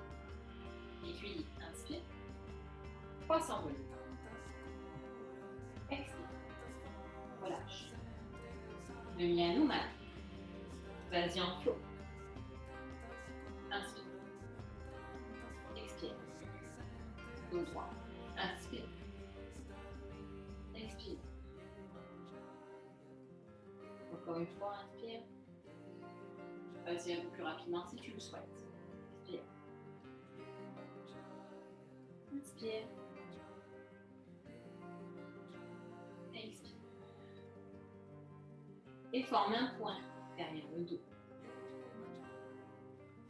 Et puis, inspire. Pas s'envoler. Expire. Relâche. Demi-Hanuman. Vas-y en flot. Inspire. Expire. Dos droit. Inspire. Expire. Encore une fois, inspire. Vas-y un peu plus rapidement si tu le souhaites. Inspire. Inspire. Expire. Et forme un point derrière le dos.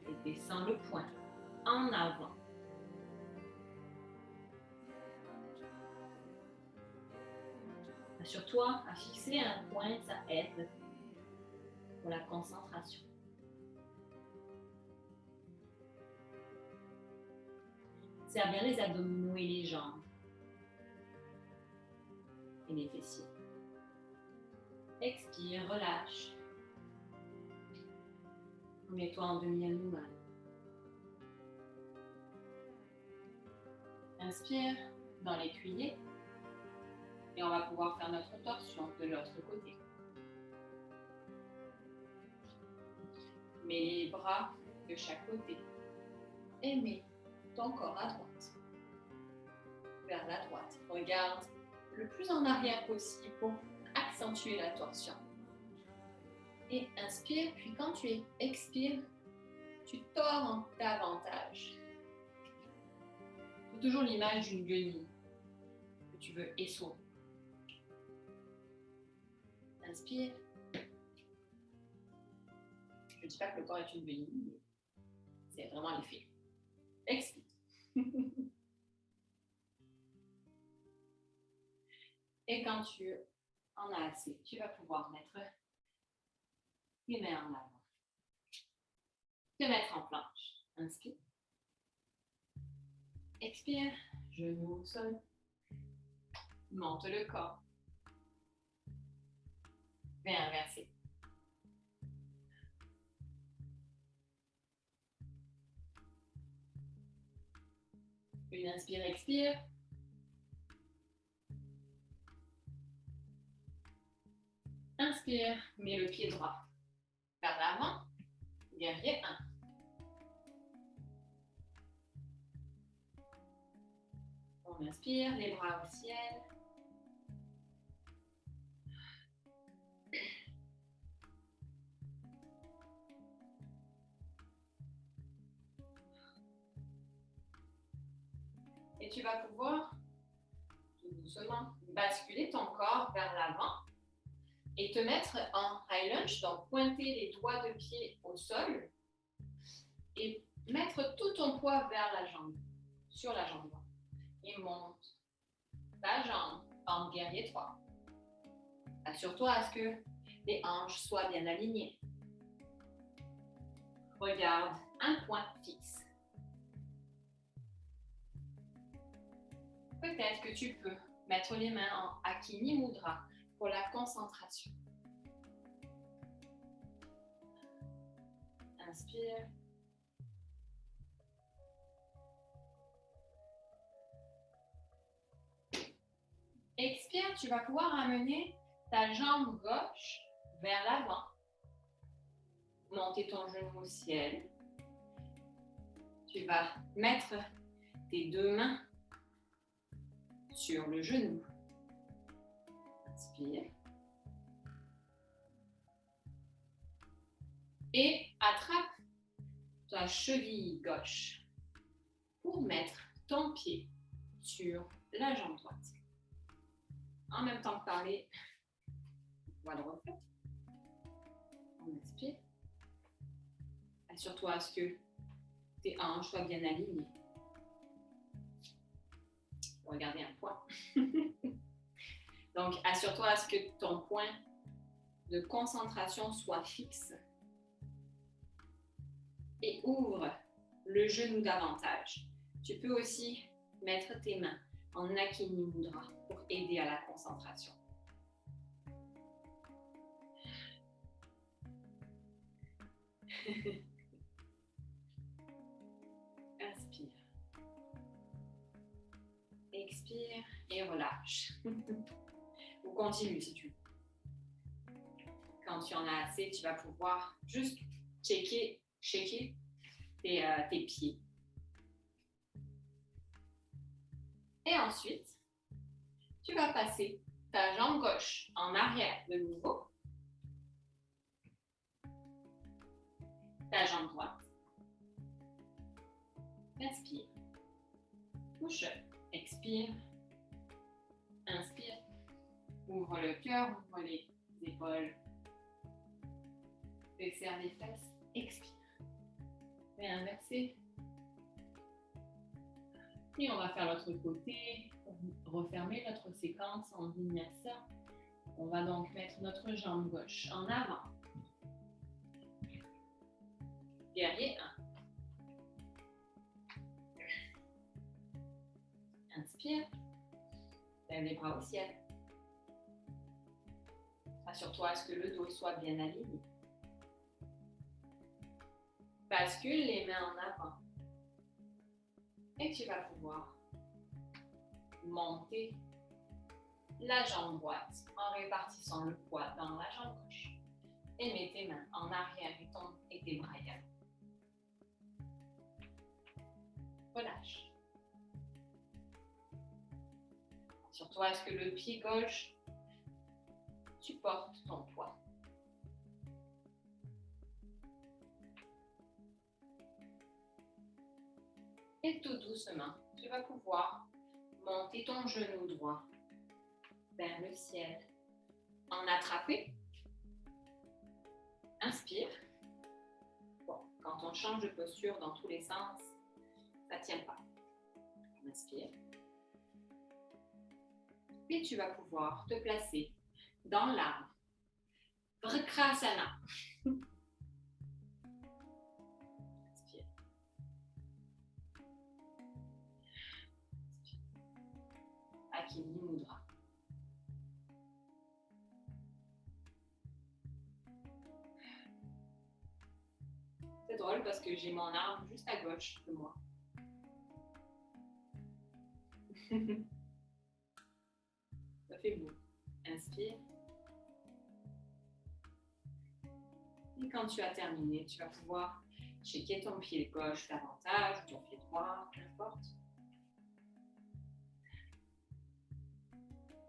Et descends le poing en avant. Assure-toi à fixer un point, ça aide pour la concentration. Serre bien les abdominaux et les jambes. les fessiers. Expire, relâche. Mets-toi en demi-animal. Inspire dans l'écuyer. Et on va pouvoir faire notre torsion de l'autre côté. Mets les bras de chaque côté. Et mets ton corps à droite. Vers la droite. Regarde le plus en arrière possible pour accentuer la torsion. Et inspire, puis quand tu expires, tu tords davantage. C'est toujours l'image d'une guenille que tu veux essorer. Inspire. Je ne dis pas que le corps est une guenille, mais c'est vraiment l'effet. Expire. Et quand tu en as assez, tu vas pouvoir mettre les mains en avant. Te mettre en planche. Inspire. Expire. Genoux au sol. Monte le corps. Vais inverser. Une inspire, expire. Inspire, mets le pied droit vers l'avant. Guerrier 1. On inspire, les bras au ciel. Et tu vas pouvoir, tout doucement, basculer ton corps vers l'avant et te mettre en high lunge, donc pointer les doigts de pied au sol et mettre tout ton poids vers la jambe, sur la jambe droite. Et monte ta jambe en guerrier 3. Assure-toi à ce que les hanches soient bien alignées. Regarde un point fixe. Peut-être que tu peux mettre les mains en Akini Mudra pour la concentration. Inspire. Expire, tu vas pouvoir amener ta jambe gauche vers l'avant. Monter ton genou au ciel. Tu vas mettre tes deux mains sur le genou. Inspire. Et attrape ta cheville gauche pour mettre ton pied sur la jambe droite. En même temps que parler, on va le refaire. On inspire. Assure-toi à ce que tes hanches soient bien alignées. Regardez un point. Donc, assure-toi à ce que ton point de concentration soit fixe. Et ouvre le genou davantage. Tu peux aussi mettre tes mains en Akini Mudra pour aider à la concentration. Inspire. Expire et relâche. Ou continue si tu veux. Quand tu en as assez, tu vas pouvoir juste shaker tes pieds. Et ensuite, tu vas passer ta jambe gauche en arrière de nouveau. Ta jambe droite. Inspire. Push up. Expire. Inspire. Ouvre le cœur, ouvre les épaules. Desserre les fesses. Expire. Et inverser. Et on va faire l'autre côté, refermer notre séquence en vinyasa. On va donc mettre notre jambe gauche en avant. Guerrier 1. Inspire. Lève les bras au ciel. Assure-toi à ce que le dos soit bien aligné. Bascule les mains en avant. Et tu vas pouvoir monter la jambe droite en répartissant le poids dans la jambe gauche. Et mets tes mains en arrière et tes bras également. Relâche. Assure-toi à ce que le pied gauche supporte ton poids. Et tout doucement, tu vas pouvoir monter ton genou droit vers le ciel. En attraper. Inspire. Bon, quand on change de posture dans tous les sens, ça ne tient pas. Inspire. Et tu vas pouvoir te placer dans l'arbre. Vrksasana. Inspire. Akini Mudra. C'est drôle parce que j'ai mon arbre juste à gauche de moi. Ça fait beau. Inspire. Et quand tu as terminé, tu vas pouvoir checker ton pied gauche davantage, ton pied droit, peu importe.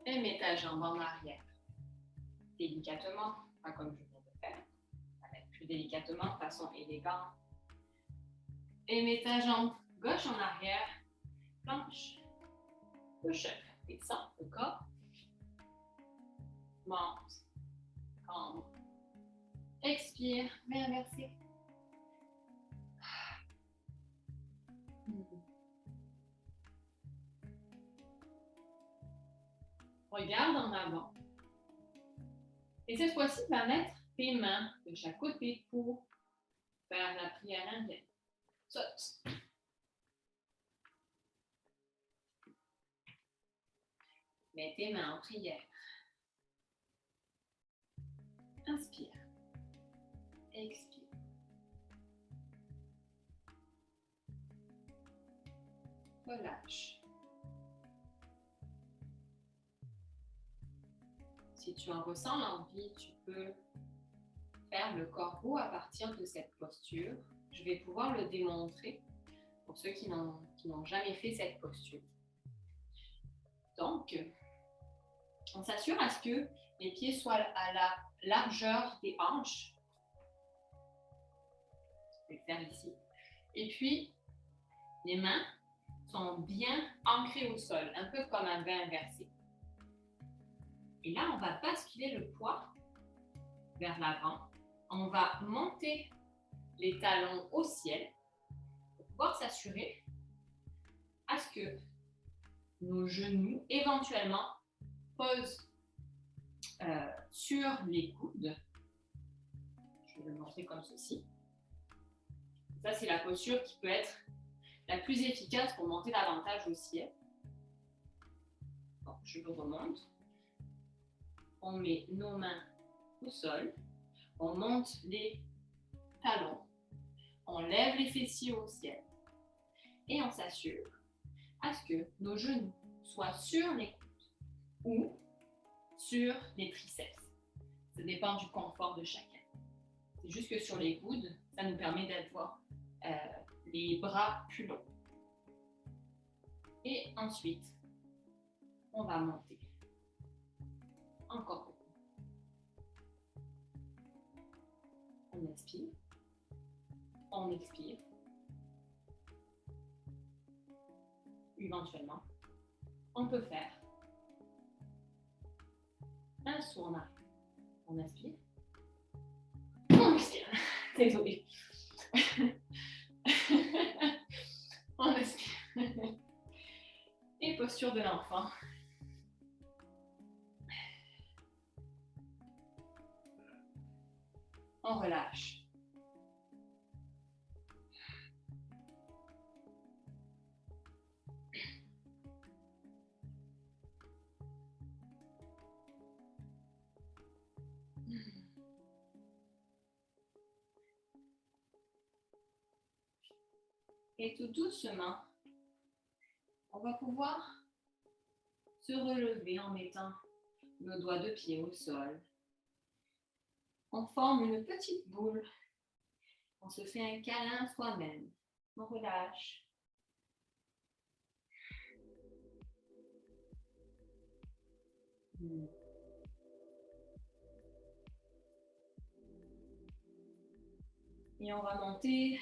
Et mets ta jambe en arrière. Délicatement, pas comme je viens de faire. Avec plus délicatement, de façon élégante. Et mets ta jambe gauche en arrière. Planche. Push-up. Descends le corps. Monte. Cambre. Expire. Mets inversé. Regarde en avant. Et cette fois-ci, tu vas mettre tes mains de chaque côté pour faire la prière indienne. Saute. Mets tes mains en prière. Inspire. Expire. Relâche. Si tu en ressens l'envie, tu peux faire le corbeau à partir de cette posture. Je vais pouvoir le démontrer pour ceux qui n'ont jamais fait cette posture. Donc, on s'assure à ce que les pieds soient à la largeur des hanches. Je vais le faire ici. Et puis, les mains sont bien ancrées au sol, un peu comme un V inversé. Et là, on va basculer le poids vers l'avant. On va monter les talons au ciel pour pouvoir s'assurer à ce que nos genoux, éventuellement, posent sur les coudes. Je vais le montrer comme ceci. Ça, c'est la posture qui peut être la plus efficace pour monter davantage au ciel. Bon, je le remonte. On met nos mains au sol. On monte les talons. On lève les fessiers au ciel. Et on s'assure à ce que nos genoux soient sur les coudes ou sur les triceps. Ça dépend du confort de chacun. C'est juste que sur les coudes, ça nous permet d'avoir les bras plus longs. Et ensuite, on va monter. Encore beaucoup. On inspire. On expire. Éventuellement, on peut faire un saut en arrière. On inspire. On expire. Désolée. On expire. Et posture de l'enfant. On relâche. Et tout doucement, on va pouvoir se relever en mettant nos doigts de pied au sol. On forme une petite boule. On se fait un câlin soi-même. On relâche. Et on va monter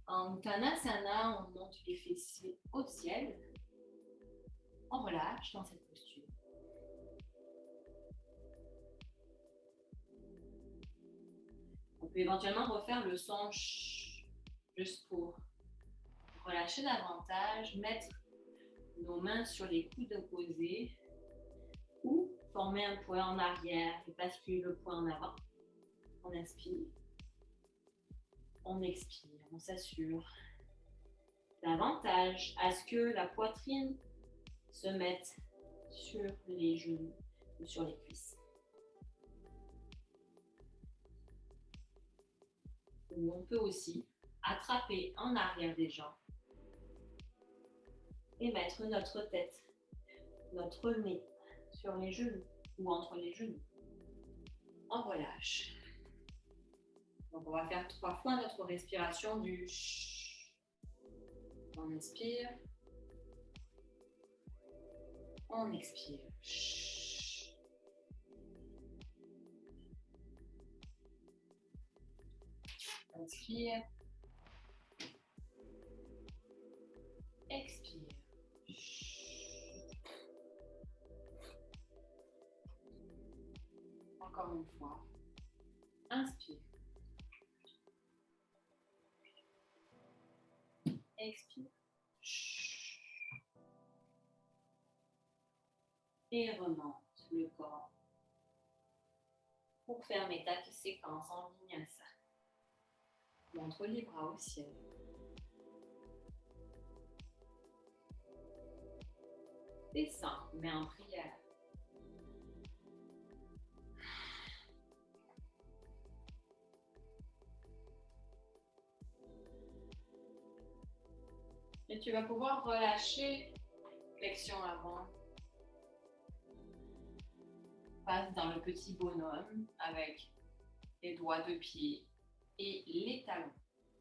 en Uttanasana. On monte les fessiers au ciel. On relâche dans cette posture. On peut éventuellement refaire le son juste pour relâcher davantage, mettre nos mains sur les coudes opposés ou former un point en arrière et basculer le point en avant. On inspire, on expire, on s'assure davantage à ce que la poitrine se mette sur les genoux ou sur les cuisses. Ou on peut aussi attraper en arrière des jambes et mettre notre tête, notre nez sur les genoux ou entre les genoux. On relâche. Donc on va faire 3 fois notre respiration du ch. On inspire. On expire. Ch. Inspire. Expire. Encore une fois. Inspire. Expire. Et remonte le corps pour fermer ta séquence en vinyasa. Montre les bras au ciel. Descends, mets en prière. Et tu vas pouvoir relâcher flexion avant. Passe dans le petit bonhomme avec les doigts de pied et les talons.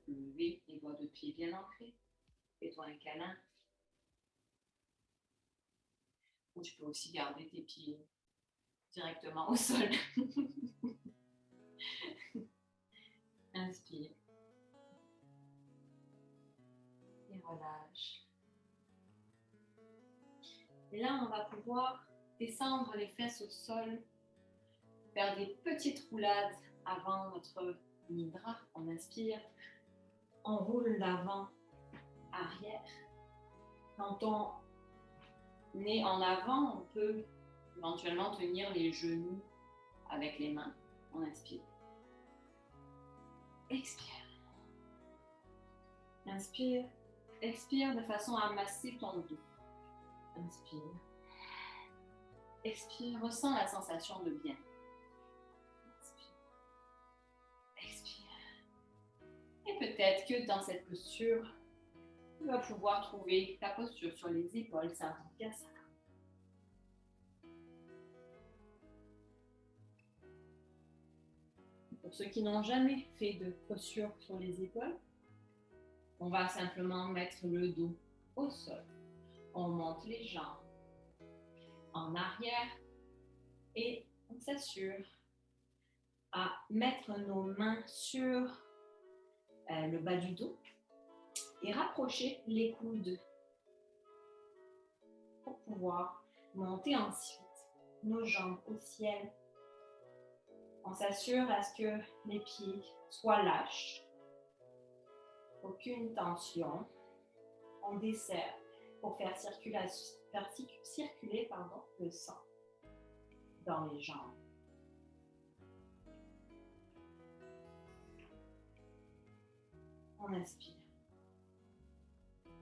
Levez les doigts de pied bien ancrés. Fais-toi un câlin. Ou tu peux aussi garder tes pieds directement au sol. Inspire. Et relâche. Et là, on va pouvoir descendre les fesses au sol, faire des petites roulades avant notre nidra. On inspire, on roule d'avant, arrière. Quand on est en avant, on peut éventuellement tenir les genoux avec les mains. On inspire. Expire. Inspire. Expire de façon à masser ton dos. Inspire. Expire. Ressens la sensation de bien. Inspire. Expire. Et peut-être que dans cette posture, tu vas pouvoir trouver ta posture sur les épaules, Sarvangasana. Pour ceux qui n'ont jamais fait de posture sur les épaules, on va simplement mettre le dos au sol. On monte les jambes en arrière et on s'assure à mettre nos mains sur le bas du dos et rapprocher les coudes pour pouvoir monter ensuite nos jambes au ciel. On s'assure à ce que les pieds soient lâches, aucune tension. On desserre pour faire circuler le sang dans les jambes. On inspire.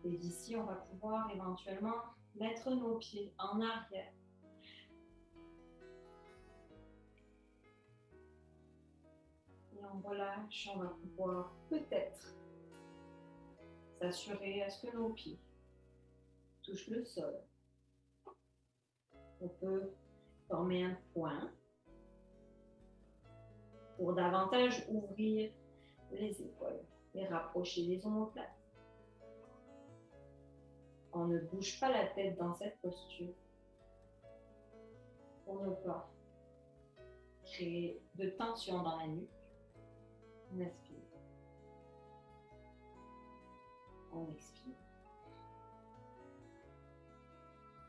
Et d'ici, on va pouvoir éventuellement mettre nos pieds en arrière. Et on relâche, on va pouvoir peut-être s'assurer à ce que nos pieds touchent le sol. On peut former un point pour davantage ouvrir les épaules et rapprocher les omoplates. On ne bouge pas la tête dans cette posture pour ne pas créer de tension dans la nuque. On inspire. On expire.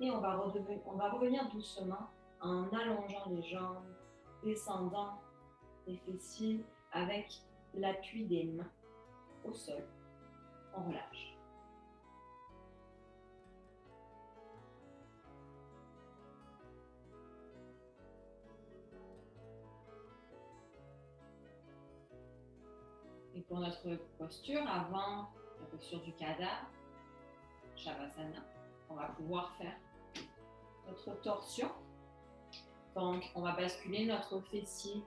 Et on va revenir doucement en allongeant les jambes, descendant les fessiers avec l'appui des mains au sol. On relâche. Et pour notre posture, avant la posture du cadavre, Shavasana, on va pouvoir faire notre torsion. Donc, on va basculer notre fessier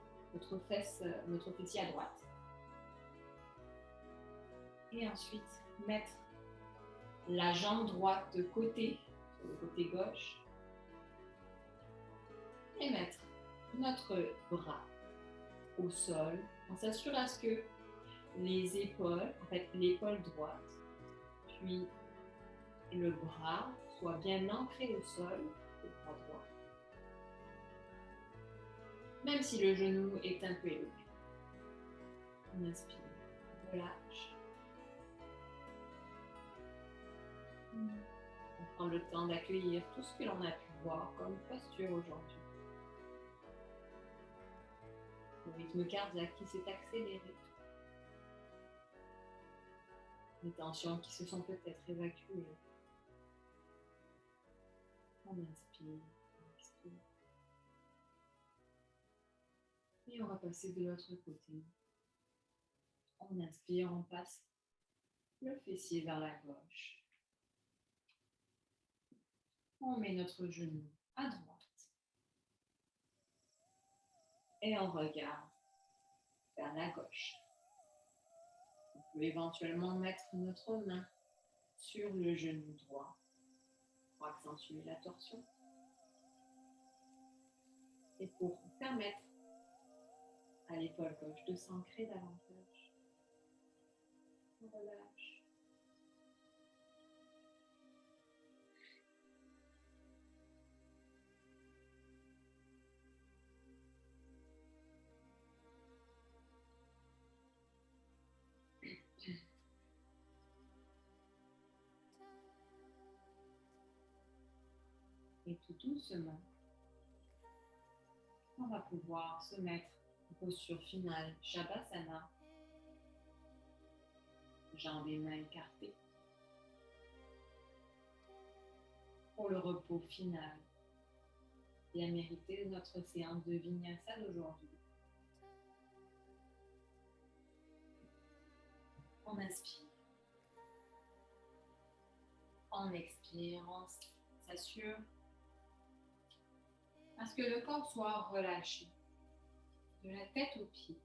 à droite. Et ensuite, mettre la jambe droite de côté, sur le côté gauche. Et mettre notre bras au sol. On s'assure à ce que les épaules, l'épaule droite, puis le bras soit bien ancré au sol, le bras droit. Même si le genou est un peu élevé. On inspire, on relâche. On prend le temps d'accueillir tout ce que l'on a pu voir comme posture aujourd'hui. Le rythme cardiaque qui s'est accéléré. Les tensions qui se sont peut-être évacuées. On inspire, on expire. Et on va passer de l'autre côté. On inspire, on passe le fessier vers la gauche. On met notre genou à droite. Et on regarde vers la gauche. On peut éventuellement mettre notre main sur le genou droit pour accentuer la torsion. Et pour permettre à l'épaule gauche de s'ancrer davantage. On relâche. Et tout doucement, on va pouvoir se mettre en posture finale, Shavasana, jambes et mains écartées, pour le repos final, bien mérité de notre séance de Vinyasa d'aujourd'hui. On inspire, on expire, on s'assure à ce que le corps soit relâché, de la tête aux pieds.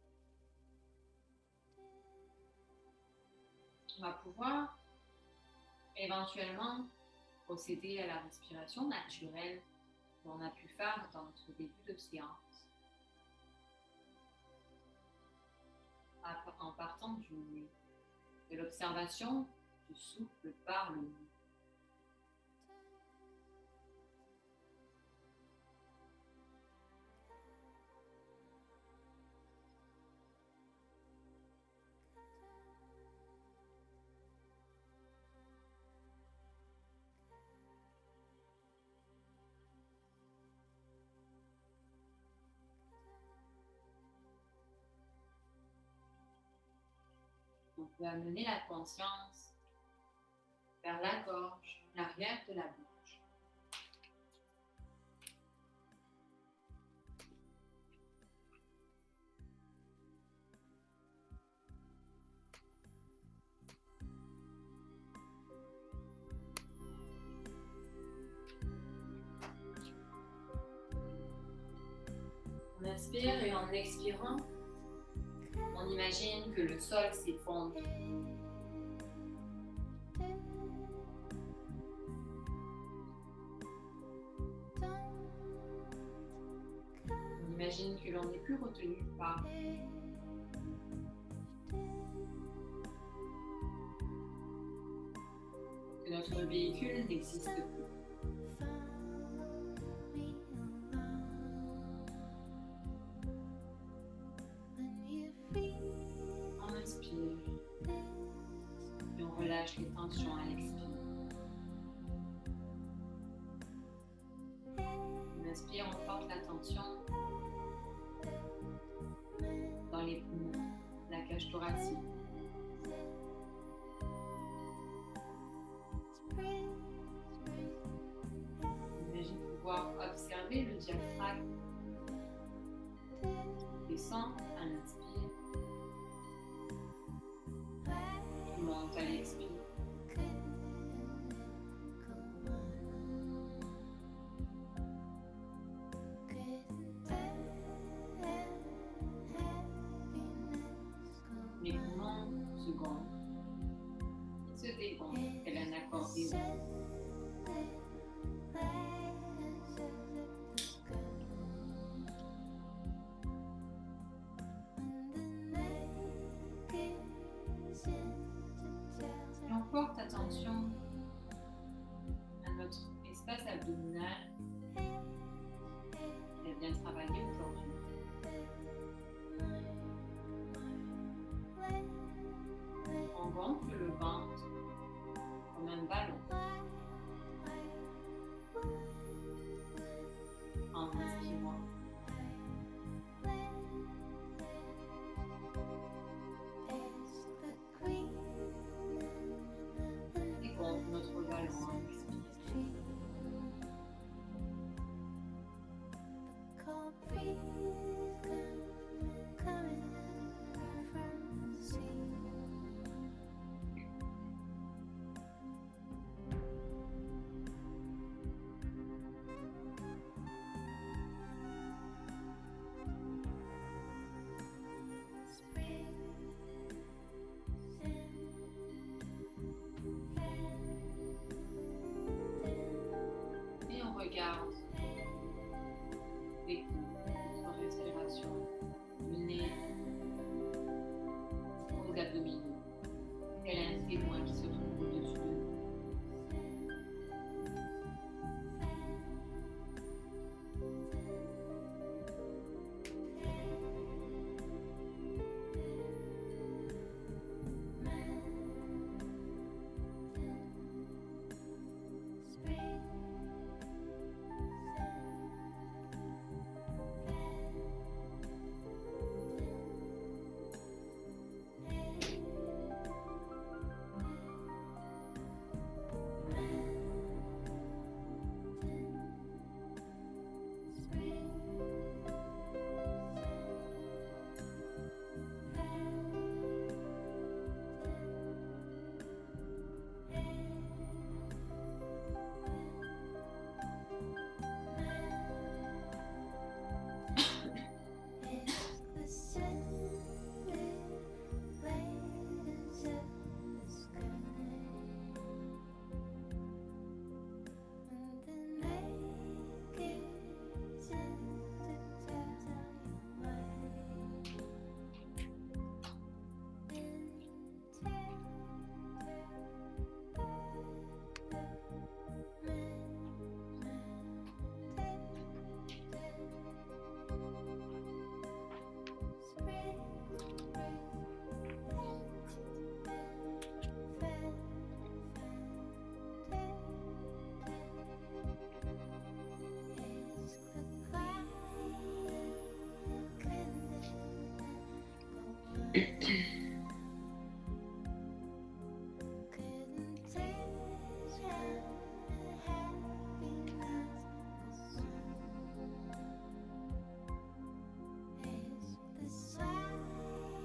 On va pouvoir éventuellement procéder à la respiration naturelle qu'on a pu faire dans notre début de séance, en partant de l'observation du souffle par le nez. On peut amener la conscience vers la gorge, l'arrière de la bouche. On inspire et en expirant, on imagine que le sol s'effondre. On imagine que l'on n'est plus retenu par que notre véhicule n'existe plus. On inspire et on relâche les tensions à l'expire. On inspire, on porte la tension dans les poumons, la cage thoracique. Imagine pouvoir observer le diaphragme descend à l'inspire, monte à l'expire. Les poumons se gonflent, ils se dégonflent, tel un accordéon. Et on porte attention à notre espace abdominal qui a bien travaillé aujourd'hui. On gonfle le ventre comme un ballon. En inspirant. Et gonfle notre ballon en expirant. Regarde, découvre notre respiration du nez aux abdominaux. Elle est un témoin qui se trouve au-dessus de nous.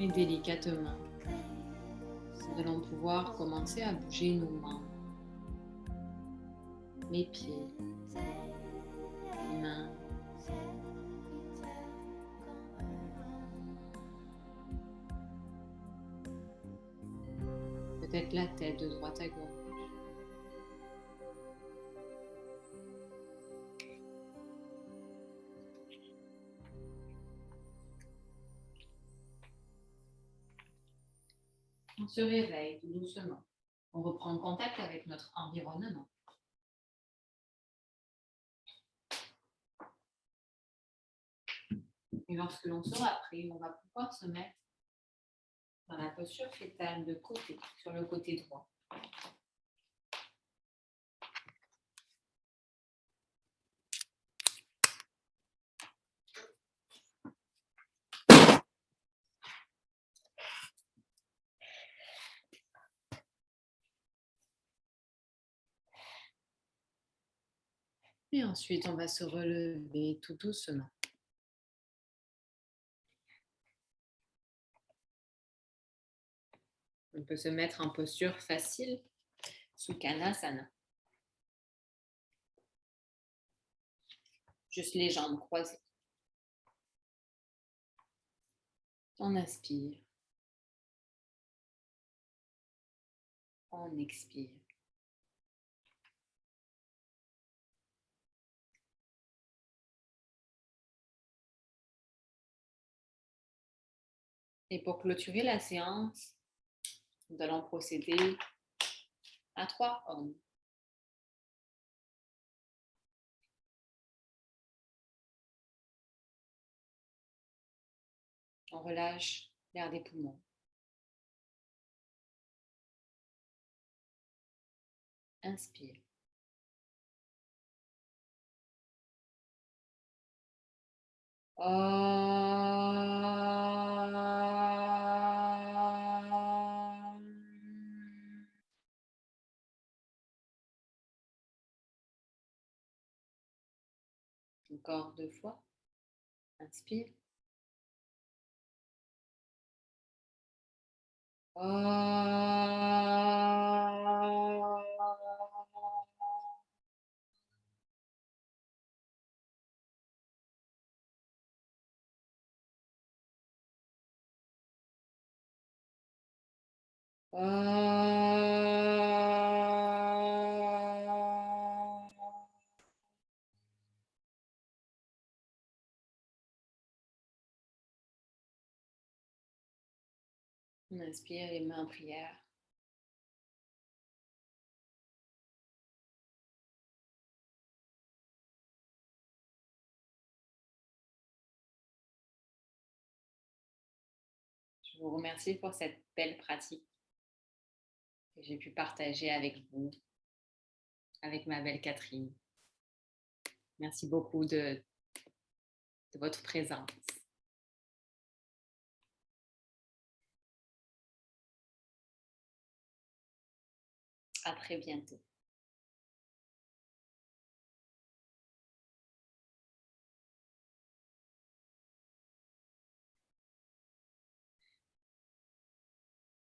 Et délicatement, nous allons pouvoir commencer à bouger nos membres, les pieds, les mains, peut-être la tête de droite à gauche. On se réveille tout doucement. On reprend contact avec notre environnement. Et lorsque l'on sera prêt, on va pouvoir se mettre dans la posture fétale de côté, sur le côté droit. Et ensuite, on va se relever tout doucement. On peut se mettre en posture facile, Sukhanasana. Juste les jambes croisées. On inspire. On expire. Et pour clôturer la séance, nous allons procéder à 3 Om. On relâche l'air des poumons. Inspire. Encore 2 fois. Inspire. On inspire les mains en prière. Je vous remercie pour cette belle pratique que j'ai pu partager avec vous, avec ma belle Catherine. Merci beaucoup de votre présence. À très bientôt.